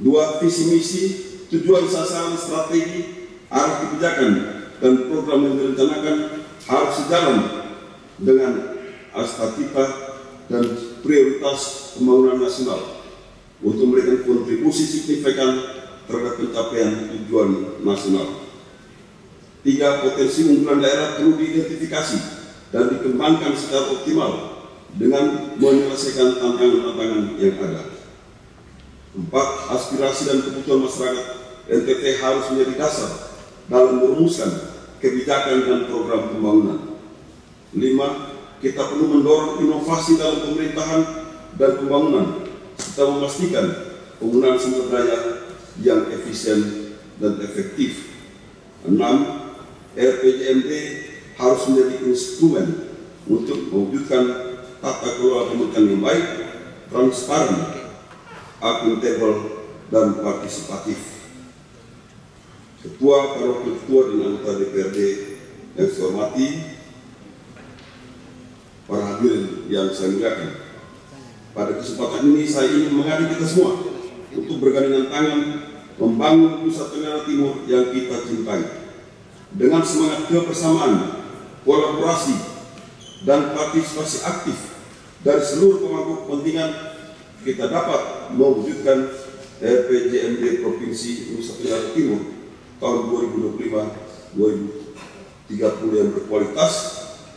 2. Visi misi, tujuan sasaran strategi, arah kebijakan dan program yang direncanakan harus sejalan dengan astata dan prioritas pembangunan nasional untuk memberikan kontribusi signifikan terhadap pencapaian tujuan nasional. 3. Potensi unggulan daerah perlu diidentifikasi dan dikembangkan secara optimal dengan menyelesaikan tantangan-tantangan yang ada. 4. Aspirasi dan kebutuhan masyarakat NTT harus menjadi dasar dalam merumuskan kebijakan dan program pembangunan. 5. Kita perlu mendorong inovasi dalam pemerintahan dan pembangunan serta memastikan penggunaan sumber daya yang efisien dan efektif. 6. RPJMD harus menjadi instrumen untuk mewujudkan tata kelola pemerintahan yang baik, transparan, akuntabel, dan partisipatif. Ketua, para wakil ketua, dan anggota DPRD yang saya hormati, para hadirin yang saya muliakan, pada kesempatan ini saya ingin mengajak kita semua untuk bergandengan tangan membangun Nusa Tenggara Timur yang kita cintai. Dengan semangat kebersamaan, kolaborasi, dan partisipasi aktif dari seluruh pemangku kepentingan, kita dapat mewujudkan RPJMD Provinsi Nusa Tenggara Timur tahun 2025-2030 yang berkualitas,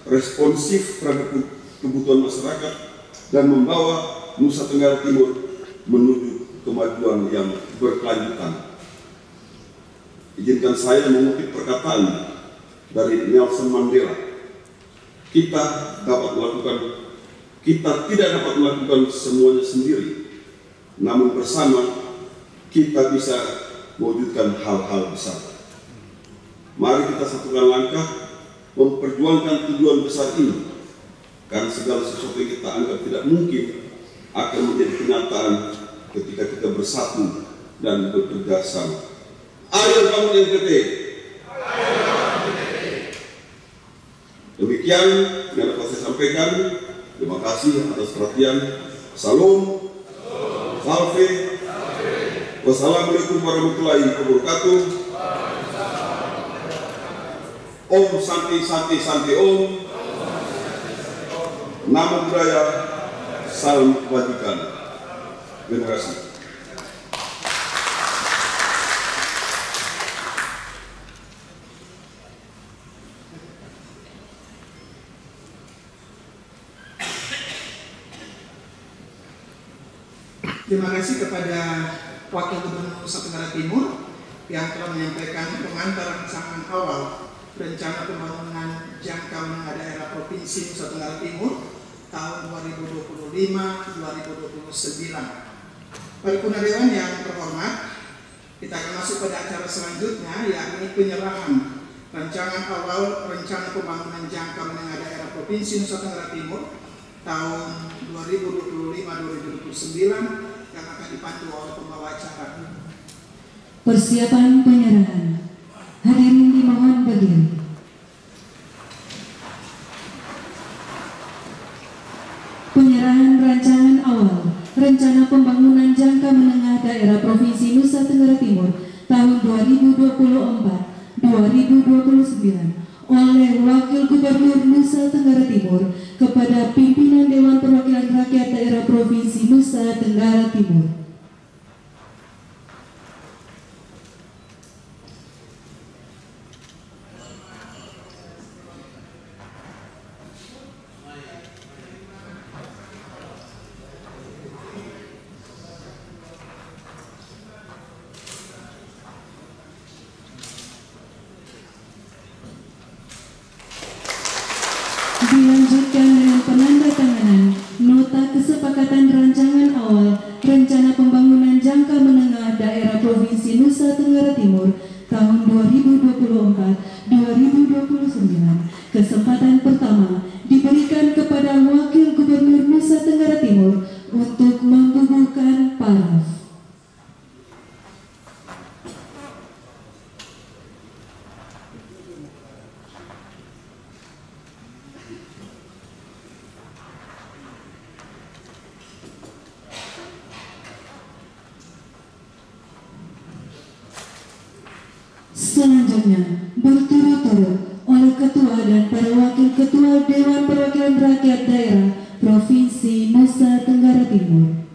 responsif terhadap kebutuhan masyarakat, dan membawa Nusa Tenggara Timur menuju kemajuan yang berkelanjutan. Izinkan saya mengutip perkataan dari Nelson Mandela. Kita tidak dapat melakukan semuanya sendiri, namun bersama kita bisa mewujudkan hal-hal besar. Mari kita satukan langkah memperjuangkan tujuan besar ini, karena segala sesuatu yang kita anggap tidak mungkin akan menjadi kenyataan ketika kita bersatu dan bekerja sama. Ayo bangun NTT. Demikian yang dapat saya sampaikan. Terima kasih atas perhatian. Salam. Salve. Wassalamualaikum warahmatullahi wabarakatuh. Om Santi Santi Santi Om. Namo Buddhaya. Salam kebajikan. Terima kasih. Terima kasih kepada Wakil Gubernur Nusa Tenggara Timur yang telah menyampaikan pengantar rancangan awal rencana pembangunan jangka menengah daerah Provinsi Nusa Tenggara Timur tahun 2025-2029. Paripurna Dewan yang terhormat, kita akan masuk pada acara selanjutnya, yakni penyerahan rancangan awal rencana pembangunan jangka menengah daerah Provinsi Nusa Tenggara Timur tahun 2025-2029 yang akan dipandu oleh pembawa acara. Persiapan penyerahan. Hadirin dimohon berdiri. Penyerahan rancangan awal rencana pembangunan jangka menengah daerah Provinsi Nusa Tenggara Timur tahun 2024-2029 oleh Wakil Gubernur Nusa Tenggara Timur kepada Pimpinan Dewan Perwakilan Rakyat Daerah Provinsi Nusa Tenggara Timur. Dilanjutkan dengan penandatanganan nota kesepakatan rancangan awal rencana pembangunan jangka menengah daerah Provinsi Nusa Tenggara Timur tahun 2024-2029. Kesempatan pertama diberikan kepada Wakil Gubernur Nusa Tenggara Timur untuk membubuhkan paraf. Selanjutnya, berturut-turut oleh Ketua dan para Wakil Ketua Dewan Perwakilan Rakyat Daerah Provinsi Nusa Tenggara Timur.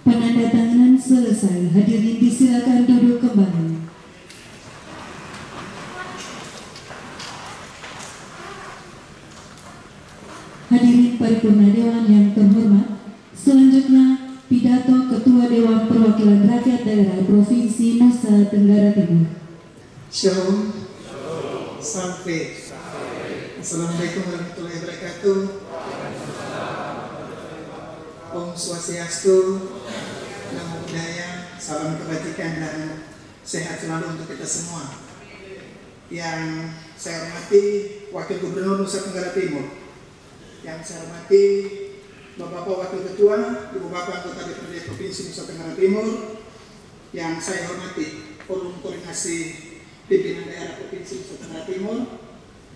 Penandatanganan selesai. Hadirin disilakan duduk kembali. Hadirin paripurna Dewan yang terhormat, selanjutnya pidato Ketua Dewan Perwakilan Rakyat Daerah Provinsi Nusa Tenggara Timur. Shalom. Sampai. Assalamualaikum warahmatullahi wabarakatuh. Om Swastiastu, Namo Buddhaya, salam kebajikan dan sehat selalu untuk kita semua. Yang saya hormati Wakil Gubernur Nusa Tenggara Timur, yang saya hormati Bapak-Bapak Wakil Ketua, Ibu-Bapak Anggota DPRD Provinsi Nusa Tenggara Timur, yang saya hormati Forum Koordinasi Pimpinan Daerah Provinsi Nusa Tenggara Timur,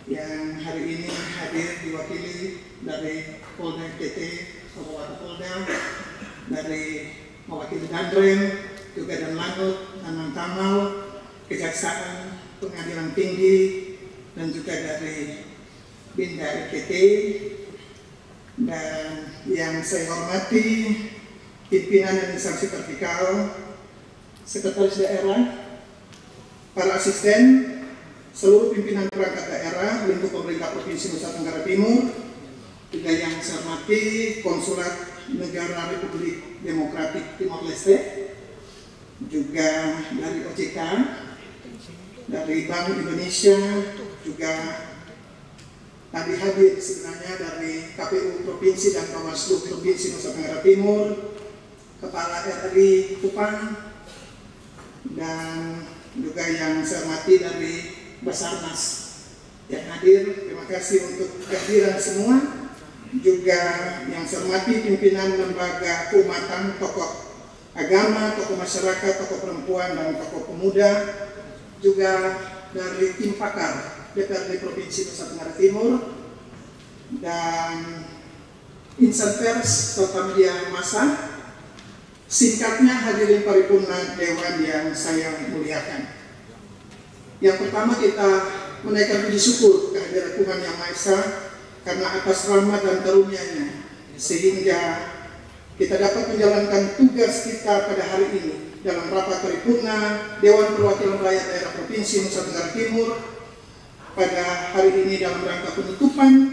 yang hari ini hadir diwakili dari Polda NTT, Kabupaten Polda, dari mewakili Dandrem, juga dan Lanut, Nanang Tamal, Kejaksaan, Pengadilan Tinggi, dan juga dari Binda IKT, dan yang saya hormati pimpinan dan instansi vertikal, sekretaris daerah, para asisten, seluruh pimpinan perangkat daerah, lingkup pemerintah Provinsi Nusa Tenggara Timur, juga yang saya hormati Konsulat Negara Republik Demokratik Timor Leste, juga dari OJK, dari Bank Indonesia, juga tadi hadir sebenarnya dari KPU Provinsi dan Bawaslu Provinsi Nusa Tenggara Timur, Kepala RRI Kupang, dan juga yang saya hormati dari Basarnas yang hadir. Terima kasih untuk kehadiran semua. Juga yang saya hormati pimpinan lembaga keumatan, tokoh agama, tokoh masyarakat, tokoh perempuan, dan tokoh pemuda, juga dari tim pakar DPRD Provinsi Nusa Tenggara Timur, dan insan pers serta media massa. Singkatnya, hadirin paripurna Dewan yang saya muliakan. Yang pertama, kita menaikkan puji syukur kehadirat Tuhan Yang Maha Esa karena atas rahmat dan karunia-Nya sehingga kita dapat menjalankan tugas kita pada hari ini dalam rapat paripurna Dewan Perwakilan Rakyat Daerah Provinsi Nusa Tenggara Timur pada hari ini dalam rangka penutupan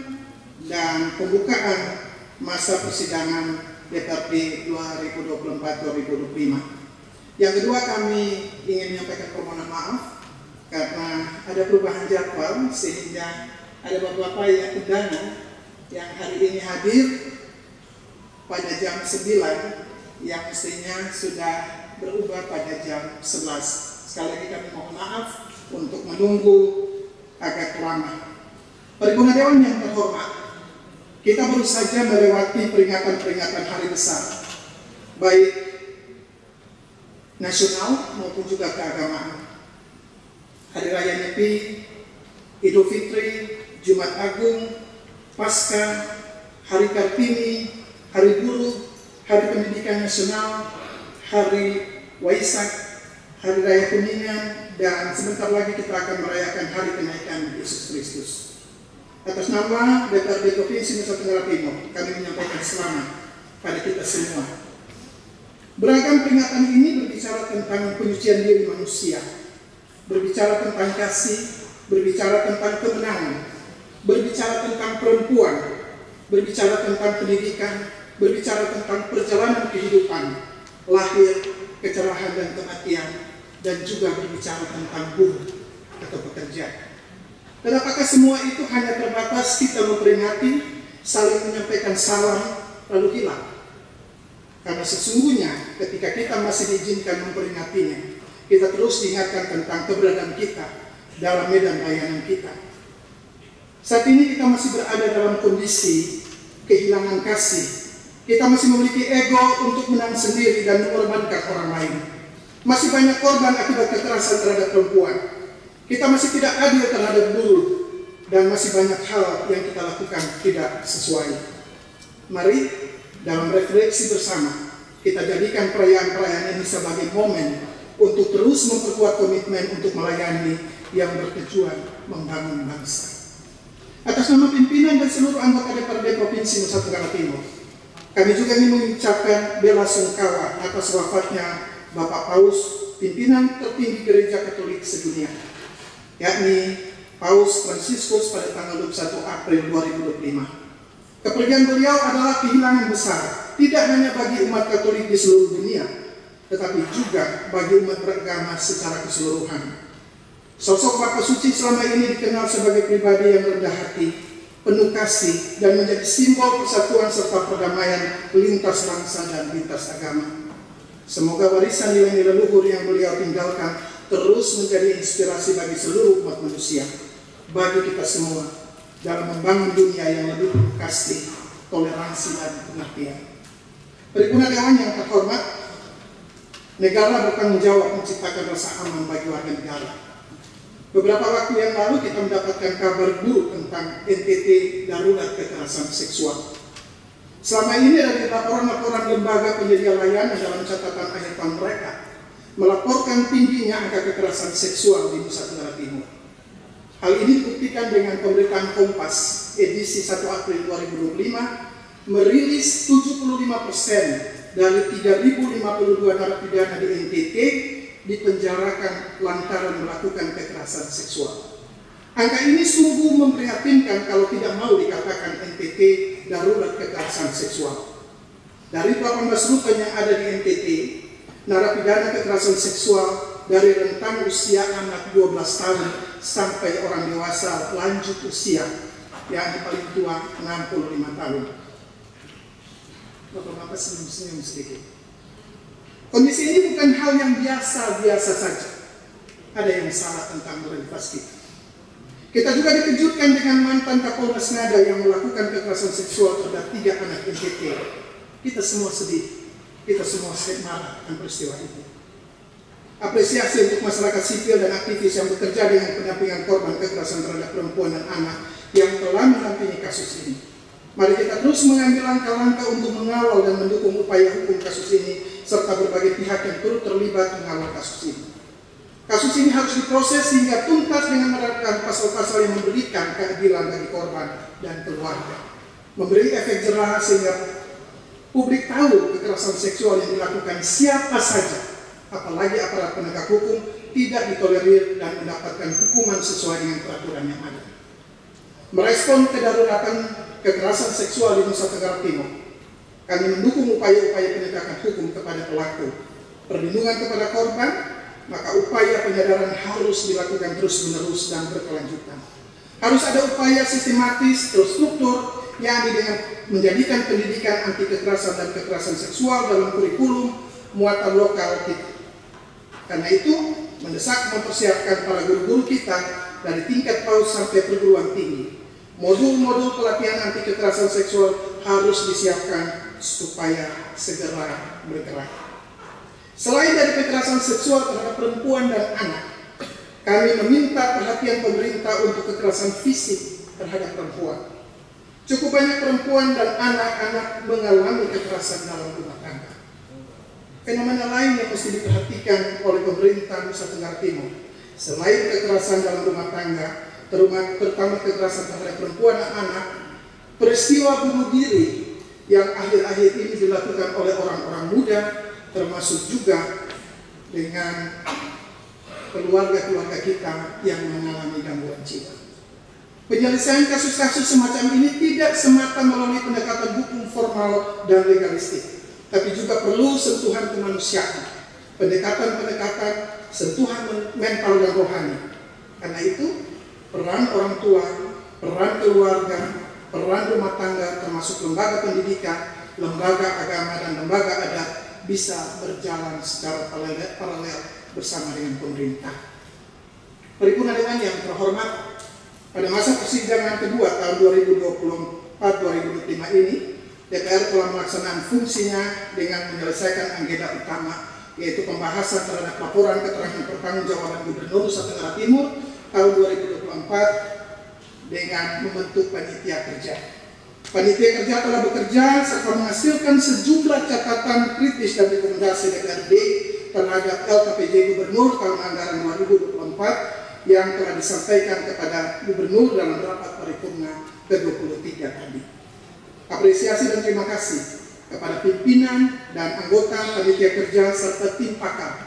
dan pembukaan masa persidangan DPRD 2024-2025. Yang kedua, kami ingin menyampaikan permohonan maaf karena ada perubahan jadwal sehingga ada beberapa yang undangan yang hari ini hadir pada jam 9 yang mestinya sudah berubah pada jam 11. Sekali lagi kami mohon maaf untuk menunggu agak lama. Paripurna Dewan yang terhormat, kita baru saja melewati peringatan-peringatan hari besar, baik nasional maupun juga keagamaan. Hari Raya Nyepi, Idul Fitri, Jumat Agung, Paskah, Hari Kartini, Hari Buruh, Hari Pendidikan Nasional, Hari Waisak, Hari Raya Kuningan, dan sebentar lagi kita akan merayakan Hari Kenaikan Yesus Kristus. Atas nama DPRD Provinsi Nusa Tenggara Timur, kami menyampaikan selamat pada kita semua. Beragam peringatan ini berbicara tentang penyucian diri manusia, berbicara tentang kasih, berbicara tentang kemenangan, berbicara tentang perempuan, berbicara tentang pendidikan, berbicara tentang perjalanan kehidupan, lahir, kecerahan dan kematian, dan juga berbicara tentang buruh atau pekerja. Dan apakah semua itu hanya terbatas kita memperingati, saling menyampaikan salam, lalu hilang? Karena sesungguhnya ketika kita masih diizinkan memperingatinya, kita terus diingatkan tentang keberadaan kita dalam medan layanan kita. Saat ini kita masih berada dalam kondisi kehilangan kasih, Kita masih memiliki ego untuk menang sendiri dan mengorbankan orang lain. Masih banyak korban akibat kekerasan terhadap perempuan. Kita masih tidak adil terhadap buruh, dan masih banyak hal yang kita lakukan tidak sesuai. Mari dalam refleksi bersama kita jadikan perayaan-perayaan ini sebagai momen untuk terus memperkuat komitmen untuk melayani yang bertujuan membangun bangsa. Atas nama pimpinan dan seluruh anggota DPRD Provinsi Nusa Tenggara Timur, kami juga ingin mengucapkan bela sungkawa atas wafatnya Bapak Paus, pimpinan tertinggi Gereja Katolik sedunia, yakni Paus Fransiskus pada tanggal 21 April 2025. Kepergian beliau adalah kehilangan besar, tidak hanya bagi umat Katolik di seluruh dunia, tetapi juga bagi umat beragama secara keseluruhan. Sosok Bapak Suci selama ini dikenal sebagai pribadi yang rendah hati, penuh kasih, dan menjadi simbol persatuan serta perdamaian lintas bangsa dan lintas agama. Semoga warisan nilai-nilai luhur yang beliau tinggalkan terus menjadi inspirasi bagi seluruh umat manusia, bagi kita semua, dalam membangun dunia yang lebih penuh kasih, toleransi, dan pengertian. Paripurna Dewan yang terhormat, negara bertanggung jawab menciptakan rasa aman bagi warga negara. Beberapa waktu yang lalu kita mendapatkan kabar buruk tentang NTT darurat kekerasan seksual. Selama ini dari laporan-laporan lembaga penyedia layanan dalam catatan akhir tahun mereka melaporkan tingginya angka kekerasan seksual di Nusa Tenggara Timur. Hal ini dibuktikan dengan pemberitaan Kompas edisi 1 April 2025 merilis 75% dari 3.052 narapidana di NTT dipenjarakan lantaran melakukan kekerasan seksual. Angka ini sungguh memprihatinkan kalau tidak mau dikatakan NTT darurat kekerasan seksual. Dari 18 rutan yang ada di NTT, narapidana kekerasan seksual dari rentang usia anak 12 tahun sampai orang dewasa lanjut usia, yang paling tua 65 tahun. Bapak-bapak senyum-senyum sedikit. Kondisi ini bukan hal yang biasa-biasa saja. Ada yang salah tentang moralitas kita. Kita juga dikejutkan dengan mantan Kapolres Ngada yang melakukan kekerasan seksual terhadap 3 anak NTT. Kita semua sedih. Kita semua marah akan peristiwa itu. Apresiasi untuk masyarakat sipil dan aktivis yang bekerja dengan pendampingan korban kekerasan terhadap perempuan dan anak yang telah mendampingi kasus ini. Mari kita terus mengambil langkah-langkah untuk mengawal dan mendukung upaya hukum kasus ini, serta berbagai pihak yang turut terlibat mengawal kasus ini. Kasus ini harus diproses hingga tuntas dengan menerapkan pasal-pasal yang memberikan keadilan bagi korban dan keluarga. Memberi efek jerah sehingga publik tahu kekerasan seksual yang dilakukan siapa saja, apalagi aparat penegak hukum, tidak ditolerir dan mendapatkan hukuman sesuai dengan peraturan yang ada. Merespon kedaruratan kekerasan seksual di Nusa Tenggara Timur, kami mendukung upaya-upaya penegakan hukum kepada pelaku, perlindungan kepada korban, maka upaya penyadaran harus dilakukan terus-menerus dan berkelanjutan. Harus ada upaya sistematis, terstruktur, yakni dengan menjadikan pendidikan anti kekerasan dan kekerasan seksual dalam kurikulum muatan lokal kita. Karena itu, mendesak mempersiapkan para guru-guru kita dari tingkat PAUD sampai perguruan tinggi. Modul-modul pelatihan anti kekerasan seksual harus disiapkan supaya segera bergerak. Selain dari kekerasan seksual terhadap perempuan dan anak, kami meminta perhatian pemerintah untuk kekerasan fisik terhadap perempuan. Cukup banyak perempuan dan anak-anak mengalami kekerasan dalam rumah tangga. Fenomena lain yang mesti diperhatikan oleh pemerintah Nusa Tenggara Timur, selain kekerasan dalam rumah tangga, terutama kekerasan terhadap perempuan dan anak, peristiwa bunuh diri yang akhir-akhir ini dilakukan oleh orang-orang muda, termasuk juga dengan keluarga-keluarga kita yang mengalami gangguan jiwa. Penyelesaian kasus-kasus semacam ini tidak semata melalui pendekatan hukum formal dan legalistik, tapi juga perlu sentuhan kemanusiaan, pendekatan-pendekatan sentuhan mental dan rohani. Karena itu, peran orang tua, peran keluarga, peran rumah tangga, termasuk lembaga pendidikan, lembaga agama, dan lembaga adat bisa berjalan secara paralel bersama dengan pemerintah. Paripurna Dewan yang terhormat, pada masa persidangan kedua tahun 2024-2025 ini, DPR telah melaksanakan fungsinya dengan menyelesaikan agenda utama, yaitu pembahasan terhadap laporan keterangan pertanggungjawaban Gubernur Nusa Tenggara Timur tahun 2024 dengan membentuk panitia kerja. Panitia kerja telah bekerja serta menghasilkan sejumlah catatan kritis dan rekomendasi DPRD terhadap LKPJ Gubernur tahun anggaran 2024 yang telah disampaikan kepada Gubernur dalam rapat paripurna ke-23 tadi. Apresiasi dan terima kasih kepada pimpinan dan anggota panitia kerja serta tim pakar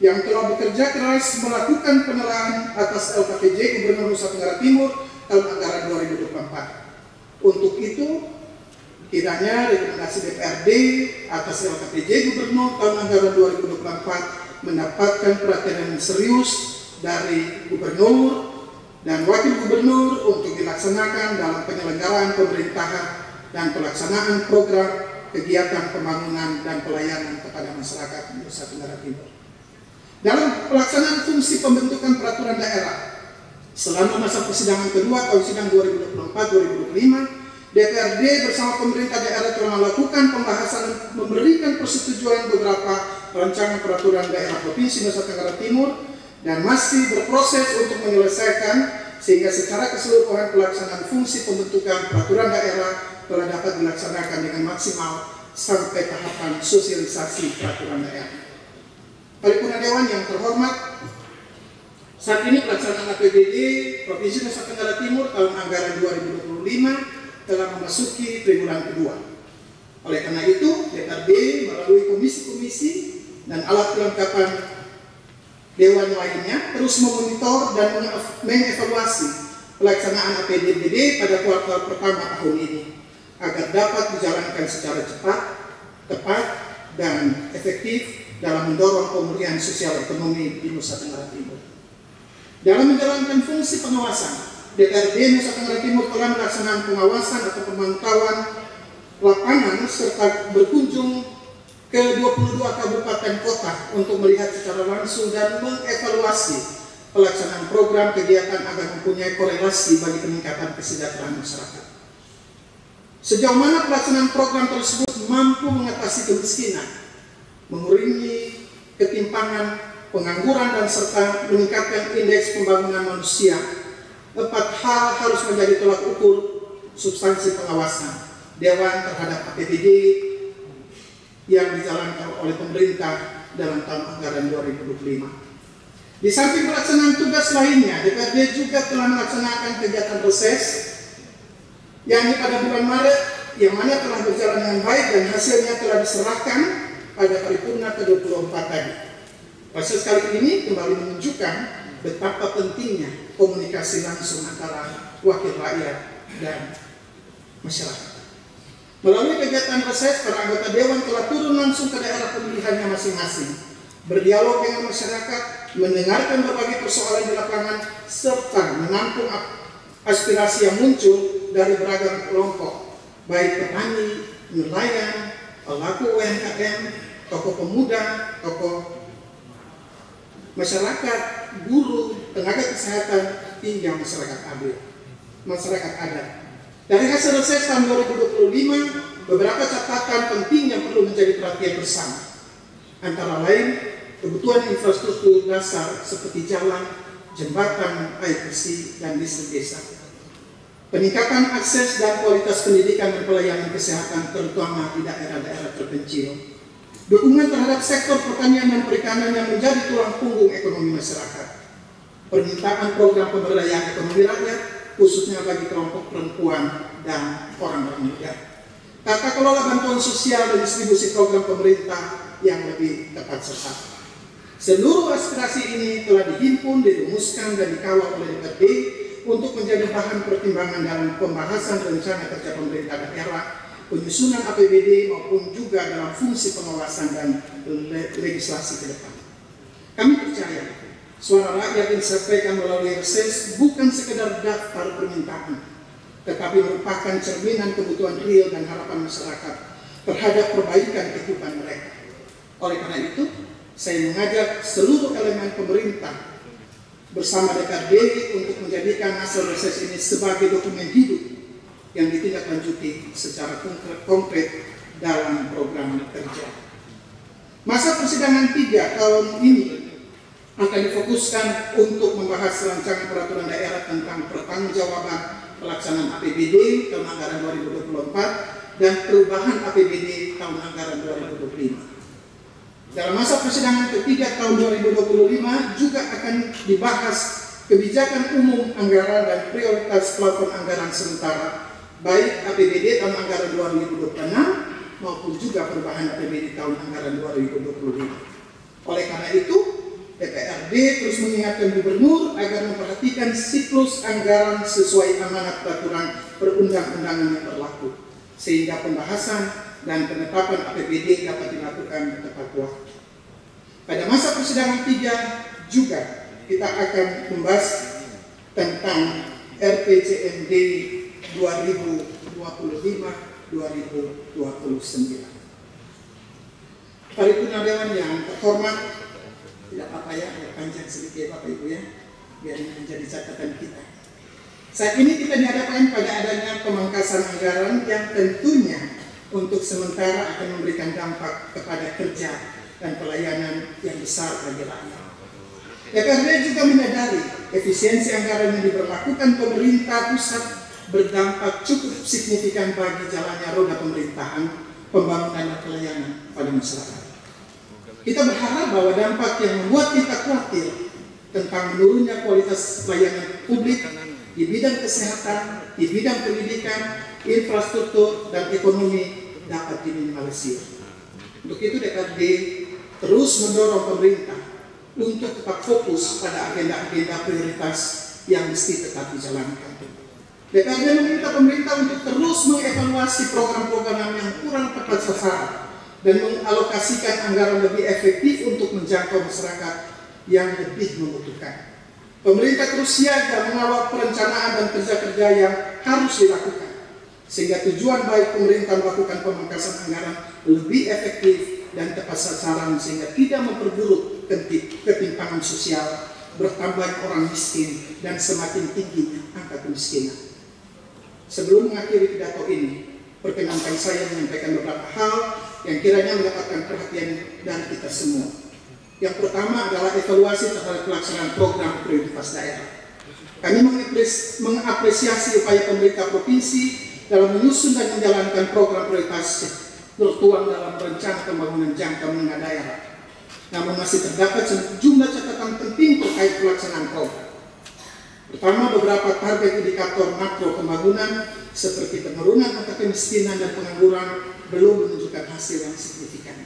yang telah bekerja keras melakukan penilaian atas LKPJ Gubernur Nusa Tenggara Timur tahun anggaran 2024. Untuk itu, kiranya rekomendasi DPRD atas LKPJ Gubernur tahun anggaran 2024 mendapatkan perhatian yang serius dari Gubernur dan Wakil Gubernur untuk dilaksanakan dalam penyelenggaraan pemerintahan dan pelaksanaan program kegiatan pembangunan dan pelayanan kepada masyarakat Nusa Tenggara Timur. Dalam pelaksanaan fungsi pembentukan peraturan daerah selama masa persidangan kedua tahun sidang 2024-2025, DPRD bersama pemerintah daerah telah melakukan pembahasan dan memberikan persetujuan beberapa rancangan peraturan daerah Provinsi Nusa Tenggara Timur dan masih berproses untuk menyelesaikan sehingga secara keseluruhan pelaksanaan fungsi pembentukan peraturan daerah telah dapat dilaksanakan dengan maksimal sampai tahapan sosialisasi peraturan daerah. Paripurna Dewan yang terhormat, saat ini pelaksanaan APBD Provinsi Nusa Tenggara Timur tahun anggaran 2025 telah memasuki triwulan kedua. Oleh karena itu, DPRD melalui komisi-komisi dan alat kelengkapan Dewan lainnya terus memonitor dan mengevaluasi pelaksanaan APBD pada kuartal pertama tahun ini agar dapat dijalankan secara cepat, tepat, dan efektif dalam mendorong pemulihan sosial ekonomi di Nusa Tenggara Timur. Dalam menjalankan fungsi pengawasan, DPRD Nusa Tenggara Timur telah melaksanakan pengawasan atau pemantauan lapangan serta berkunjung ke 22 kabupaten kota untuk melihat secara langsung dan mengevaluasi pelaksanaan program kegiatan agar mempunyai korelasi bagi peningkatan kesejahteraan masyarakat. Sejauh mana pelaksanaan program tersebut mampu mengatasi kemiskinan, mengurangi ketimpangan, pengangguran, dan serta meningkatkan indeks pembangunan manusia, 4 hal harus menjadi tolak ukur substansi pengawasan Dewan terhadap APBD yang dijalankan oleh pemerintah dalam tahun anggaran 2025. Di samping pelaksanaan tugas lainnya, DPRD juga telah melaksanakan kegiatan reses yang pada bulan Maret yang mana telah berjalan dengan baik dan hasilnya telah diserahkan pada paripurna ke-24 tadi. Proses kali ini kembali menunjukkan betapa pentingnya komunikasi langsung antara wakil rakyat dan masyarakat. Melalui kegiatan reses, para anggota Dewan telah turun langsung ke daerah pemilihannya masing-masing, berdialog dengan masyarakat, mendengarkan berbagai persoalan di lapangan, serta menampung aspirasi yang muncul dari beragam kelompok, baik petani, nelayan, pelaku UMKM, tokoh pemuda, tokoh masyarakat, guru, tenaga kesehatan, hingga masyarakat adat. Dari hasil reses tahun 2025, beberapa catatan penting yang perlu menjadi perhatian bersama. Antara lain, kebutuhan infrastruktur dasar seperti jalan, jembatan, air bersih, dan listrik desa. Peningkatan akses dan kualitas pendidikan dan pelayanan kesehatan terutama di daerah-daerah terpencil. Dukungan terhadap sektor pertanian dan perikanan yang menjadi tulang punggung ekonomi masyarakat. Permintaan program pemberdayaan ekonomi rakyat khususnya bagi kelompok perempuan dan orang-orang muda. Tata kelola bantuan sosial dan distribusi program pemerintah yang lebih tepat sasaran. Seluruh aspirasi ini telah dihimpun, dirumuskan, dan dikawal oleh DPRD untuk menjadi bahan pertimbangan dalam pembahasan rencana kerja pemerintah daerah, penyusunan APBD maupun juga dalam fungsi pengawasan dan legislasi ke depan. Kami percaya suara rakyat yang disampaikan melalui reses bukan sekedar daftar permintaan, tetapi merupakan cerminan kebutuhan real dan harapan masyarakat terhadap perbaikan kehidupan mereka. Oleh karena itu, saya mengajak seluruh elemen pemerintah bersama DPRD untuk menjadikan hasil reses ini sebagai dokumen hidup yang ditindaklanjuti secara konkret dalam program kerja. Masa persidangan 3 tahun ini akan difokuskan untuk membahas rancangan peraturan daerah tentang pertanggungjawaban pelaksanaan APBD tahun anggaran 2024 dan perubahan APBD tahun anggaran 2025. Dalam masa persidangan ketiga tahun 2025 juga akan dibahas kebijakan umum anggaran dan prioritas plafon anggaran sementara, baik APBD tahun anggaran 2026 maupun juga perubahan APBD tahun anggaran 2025. Oleh karena itu, DPRD terus mengingatkan gubernur agar memperhatikan siklus anggaran sesuai amanat peraturan perundang-undangan yang berlaku, sehingga pembahasan dan penetapan APBD dapat dilakukan tepat waktu. Pada masa persidangan 3 juga kita akan membahas tentang RPJMD 2025-2029. Paripurna Dewan yang terhormat, tidak apa-apa ya, panjang sedikit Bapak Ibu ya, biar ini menjadi catatan kita. Saat ini kita dihadapkan pada adanya pemangkasan anggaran yang tentunya untuk sementara akan memberikan dampak kepada kerja dan pelayanan yang besar bagi rakyat. DPRD juga menyadari efisiensi anggaran yang diberlakukan pemerintah pusat berdampak cukup signifikan bagi jalannya roda pemerintahan, pembangunan dan pelayanan pada masyarakat. Kita berharap bahwa dampak yang membuat kita khawatir tentang menurunnya kualitas pelayanan publik di bidang kesehatan, di bidang pendidikan, infrastruktur, dan ekonomi dapat diminimalisir. Untuk itu DPRD terus mendorong pemerintah untuk tetap fokus pada agenda-agenda prioritas yang mesti tetap dijalankan. DPRD meminta pemerintah untuk terus mengevaluasi program-program yang kurang tepat sasaran dan mengalokasikan anggaran lebih efektif untuk menjangkau masyarakat yang lebih membutuhkan. Pemerintah terus siaga mengawal perencanaan dan kerja-kerja yang harus dilakukan, sehingga tujuan baik pemerintah melakukan pemangkasan anggaran lebih efektif dan tepat sasaran, sehingga tidak memperburuk ketimpangan sosial, bertambah orang miskin, dan semakin tinggi angka kemiskinan. Sebelum mengakhiri pidato ini, perkenankan saya menyampaikan beberapa hal yang kiranya mendapatkan perhatian dari kita semua. Yang pertama adalah evaluasi terhadap pelaksanaan program prioritas daerah. Kami mengapresiasi upaya pemerintah provinsi dalam menyusun dan menjalankan program prioritas tertuang dalam rencana pembangunan jangka menengah daerah. Namun masih terdapat sejumlah catatan penting terkait pelaksanaan program. Pertama, beberapa target indikator makro pembangunan seperti penurunan angka kemiskinan dan pengangguran belum menunjukkan hasil yang signifikan.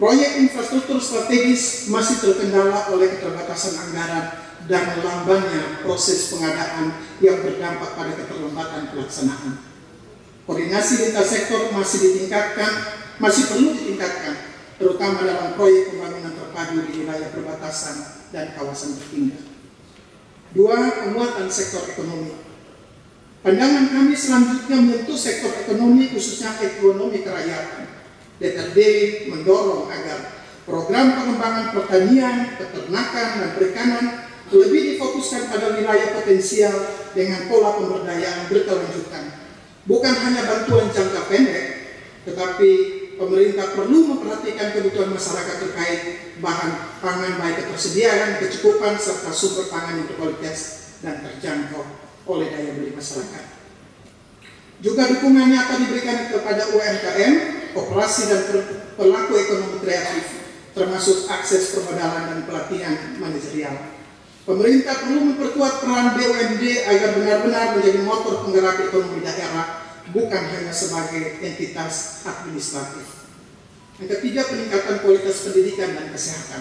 Proyek infrastruktur strategis masih terkendala oleh keterbatasan anggaran dan lambannya proses pengadaan yang berdampak pada keterlambatan pelaksanaan. Koordinasi lintas sektor masih perlu ditingkatkan, terutama dalam proyek pembangunan terpadu di wilayah perbatasan dan kawasan tertinggal. 2. Penguatan sektor ekonomi. Pandangan kami selanjutnya menyentuh sektor ekonomi, khususnya ekonomi kerakyatan. DPRD mendorong agar program pengembangan pertanian, peternakan, dan perikanan lebih difokuskan pada wilayah potensial dengan pola pemberdayaan berkelanjutan. Bukan hanya bantuan jangka pendek, tetapi pemerintah perlu memperhatikan kebutuhan masyarakat terkait bahan pangan, baik ketersediaan, kecukupan, serta sumber pangan yang berkualitas dan terjangkau oleh daya beli masyarakat. Juga dukungan nyata diberikan kepada UMKM, operasi dan pelaku ekonomi kreatif, termasuk akses permodalan dan pelatihan manajerial. Pemerintah perlu memperkuat peran BUMD agar benar-benar menjadi motor penggerak ekonomi daerah, bukan hanya sebagai entitas administratif. Yang ketiga, peningkatan kualitas pendidikan dan kesehatan.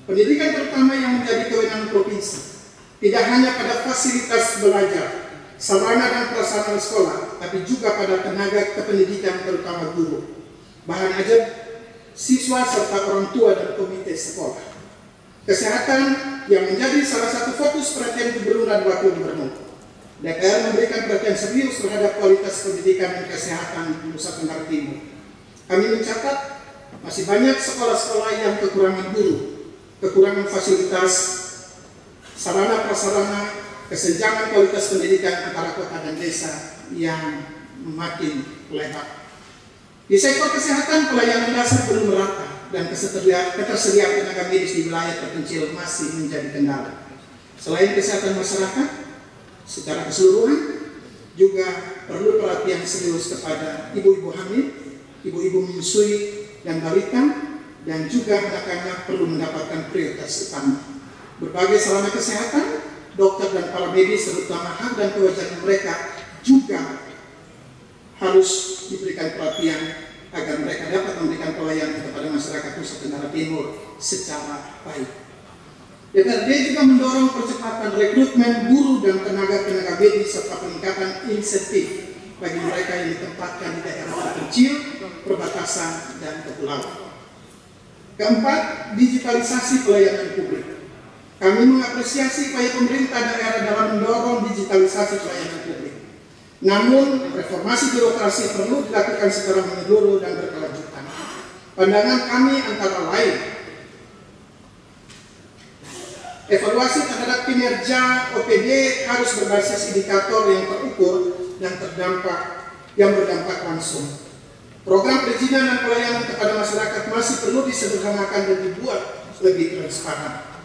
Pendidikan terutama yang menjadi kewenangan provinsi, tidak hanya pada fasilitas belajar, sarana dan prasarana sekolah, tapi juga pada tenaga kependidikan terutama guru, bahan ajar siswa serta orang tua dan komite sekolah. Kesehatan yang menjadi salah satu fokus perhatian gubernur dan wakil gubernur. DPR memberikan perhatian serius terhadap kualitas pendidikan dan kesehatan di Nusa Tenggara Timur. Kami mencatat masih banyak sekolah-sekolah yang kekurangan guru, kekurangan fasilitas, sarana prasarana, kesenjangan kualitas pendidikan antara kota dan desa yang makin lebar. Di sektor kesehatan, pelayanan dasar belum merata dan ketersediaan tenaga medis di wilayah terpencil masih menjadi kendala. Selain kesehatan masyarakat secara keseluruhan, juga perlu perhatian serius kepada ibu-ibu hamil, ibu-ibu menyusui dan balita, dan juga anak-anak perlu mendapatkan prioritas utama. Berbagai sarana kesehatan, dokter dan para medis terutama hak dan kewajiban mereka juga harus diberikan perhatian agar mereka dapat memberikan pelayanan kepada masyarakat Nusa Tenggara Timur secara baik. DPRD juga mendorong percepatan rekrutmen guru dan tenaga-tenaga medis serta peningkatan insentif bagi mereka yang ditempatkan di daerah terpencil, perbatasan, dan kepulauan. Keempat, digitalisasi pelayanan publik. Kami mengapresiasi upaya pemerintah daerah dalam mendorong digitalisasi pelayanan publik. Namun, reformasi birokrasi perlu dilakukan secara menyeluruh dan berkelanjutan. Pandangan kami antara lain, evaluasi terhadap kinerja OPD harus berbasis indikator yang terukur dan berdampak langsung. Program perizinan dan pelayanan kepada masyarakat masih perlu disederhanakan dan dibuat lebih transparan.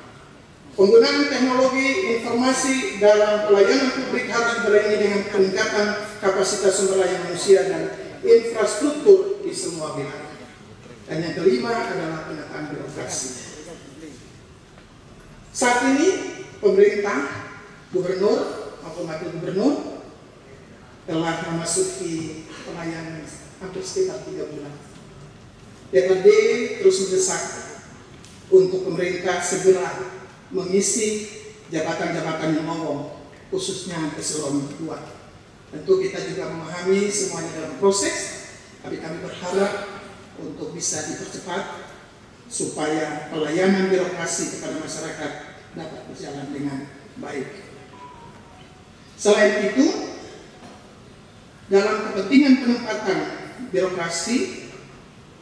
Penggunaan teknologi informasi dalam pelayanan publik harus dibarengi dengan peningkatan kapasitas sumber daya manusia dan infrastruktur di semua wilayah. Dan yang kelima adalah penataan birokrasi. Saat ini pemerintah, gubernur maupun wakil gubernur telah memasuki pelayanan hampir sekitar 3 bulan. DPRD terus mendesak untuk pemerintah segera mengisi jabatan-jabatan yang mogok, khususnya eselon 2. Tentu kita juga memahami semuanya dalam proses, tapi kami berharap untuk bisa dipercepat supaya pelayanan birokrasi kepada masyarakat dapat berjalan dengan baik. Selain itu, dalam kepentingan penempatan birokrasi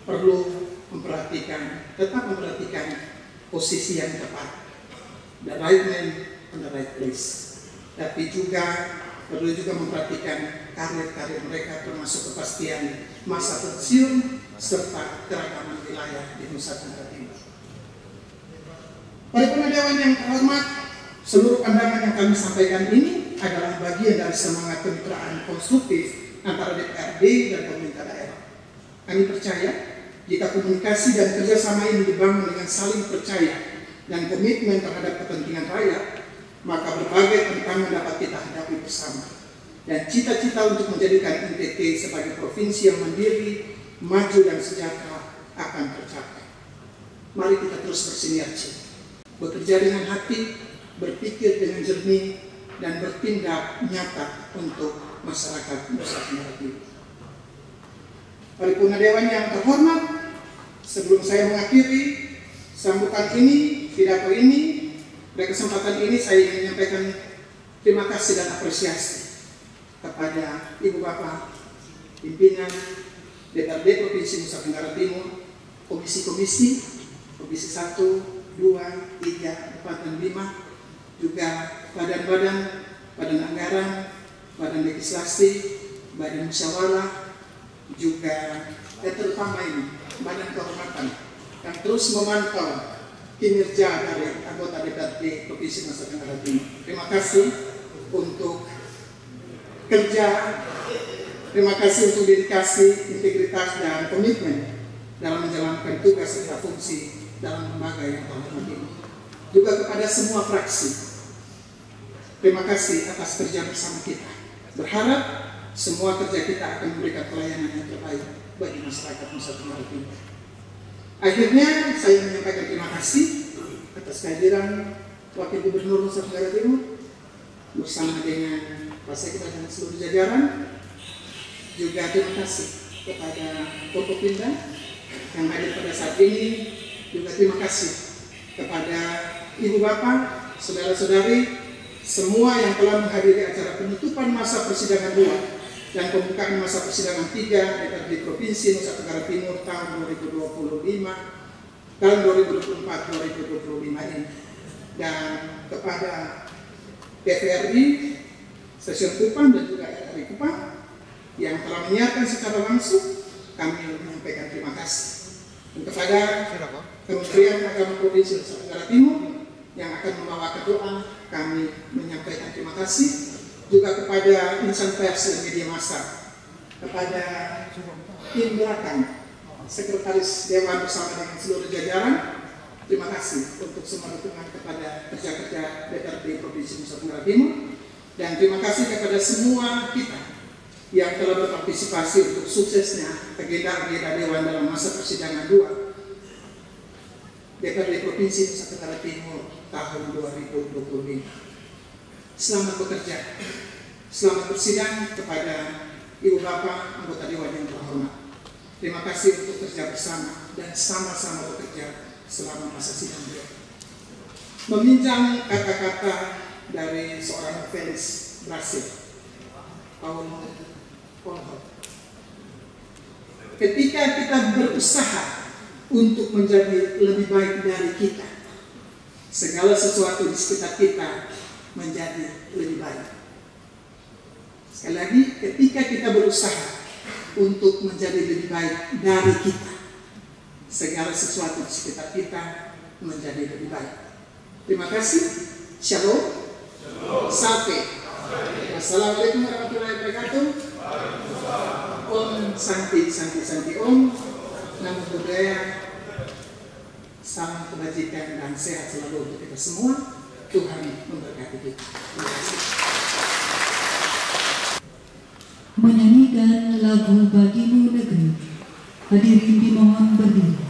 perlu tetap memperhatikan posisi yang tepat, the right man on the right place. Tapi juga perlu memperhatikan karir-karir mereka, termasuk kepastian masa pensiun serta keragaman wilayah di Nusa Tenggara Timur. Paripurna Dewan yang terhormat, seluruh pandangan yang kami sampaikan ini adalah bagian dari semangat kemitraan konstruktif antara DPRD dan pemerintah daerah. Kami percaya jika komunikasi dan kerjasama ini dibangun dengan saling percaya dan komitmen terhadap kepentingan rakyat, maka berbagai tantangan dapat kita hadapi bersama. Dan cita-cita untuk menjadikan NTT sebagai provinsi yang mandiri, maju dan sejahtera akan tercapai. Mari kita terus bersinergi, bekerja dengan hati, berpikir dengan jernih, dan bertindak nyata untuk masyarakat Nusa Tenggara Timur. Paripurna Dewan yang terhormat, sebelum saya mengakhiri sambutan ini, pidato ini, pada kesempatan ini saya ingin menyampaikan terima kasih dan apresiasi kepada Ibu Bapak pimpinan DPRD Provinsi Nusa Tenggara Timur, komisi-komisi, komisi 1, 2, 3, 4, dan 5, juga badan-badan, badan anggaran, badan legislasi, badan musyawarah, juga terutama ini, badan kehormatan yang terus memantau kinerja dari anggota DPRD Provinsi Nusa Tenggara Timur. Terima kasih untuk kerja, terima kasih untuk dedikasi, integritas, dan komitmen dalam menjalankan tugas serta fungsi dalam lembaga yang terhormat ini. Juga kepada semua fraksi, terima kasih atas kerja bersama kita. Berharap semua kerja kita akan memberikan pelayanan yang terbaik bagi masyarakat Nusa Tenggara Timur. Akhirnya saya menyampaikan terima kasih atas kehadiran Wakil Gubernur Nusa Tenggara Timur bersama dengan Pak Sekda dan seluruh jajaran. Juga terima kasih kepada Forkopimda yang hadir pada saat ini. Juga terima kasih kepada Ibu Bapak, saudara-saudari, semua yang telah menghadiri acara penutupan masa persidangan 2 dan pembukaan masa persidangan 3 DPRD Provinsi Nusa Tenggara Timur tahun 2024-2025 ini. Dan kepada TVRI, Stasiun Kupang dan juga RRI Kupang yang telah menyiarkan secara langsung, kami menyampaikan terima kasih. Dan kepada Kementerian Agama Provinsi Nusa Tenggara Timur yang akan membawakan doa, kami menyampaikan terima kasih. Juga kepada insan pers dan media massa, kepada tim belakang, Sekretaris Dewan bersama dengan seluruh jajaran, terima kasih untuk semua dukungan kepada kerja-kerja DPRD Provinsi Nusa Tenggara Timur, dan terima kasih kepada semua kita yang telah berpartisipasi untuk suksesnya agenda-agenda Dewan dalam masa persidangan 2 DPRD Provinsi Nusa Tenggara Timur tahun 2025. Selamat bekerja, selamat bersidang kepada Ibu Bapak anggota Dewan yang terhormat. Terima kasih untuk kerja bersama dan sama-sama bekerja selama masa sidang beliau. Meminjam kata-kata dari seorang Felix Brasil, Paul Polhot. Ketika kita berusaha untuk menjadi lebih baik dari kita, segala sesuatu di sekitar kita menjadi lebih baik. Sekali lagi, ketika kita berusaha untuk menjadi lebih baik dari kita, segala sesuatu di sekitar kita menjadi lebih baik. Terima kasih. Shalom. Salve. Wassalamualaikum warahmatullahi wabarakatuh. Om Santi Santi Santi Om. Namo Buddhaya. Salam kebajikan dan sehat selalu untuk kita semua. Tuhan memberkati kita. Terima kasih. Menyanyikan lagu Bagimu Negeri, hadirin dimohon berdiri.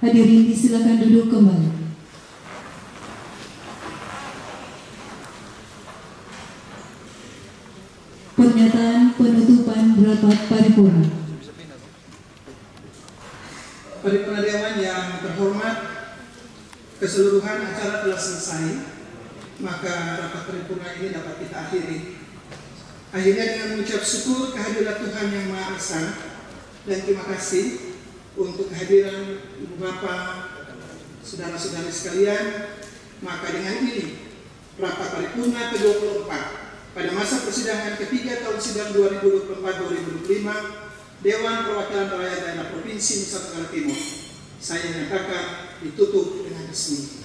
Hadirin disilakan duduk kembali. Pernyataan penutupan rapat paripurna. Paripurna Dewan yang terhormat, keseluruhan acara telah selesai, maka rapat paripurna ini dapat kita akhiri. Akhirnya dengan mengucap syukur kehadiran Tuhan Yang Maha Esa dan terima kasih untuk kehadiran Ibu Bapak, saudara-saudari sekalian, maka dengan ini rapat paripurna ke-24 pada masa persidangan ketiga tahun sidang 2024-2025 Dewan Perwakilan Rakyat Daerah Provinsi Nusa Tenggara Timur saya nyatakan ditutup dengan resmi.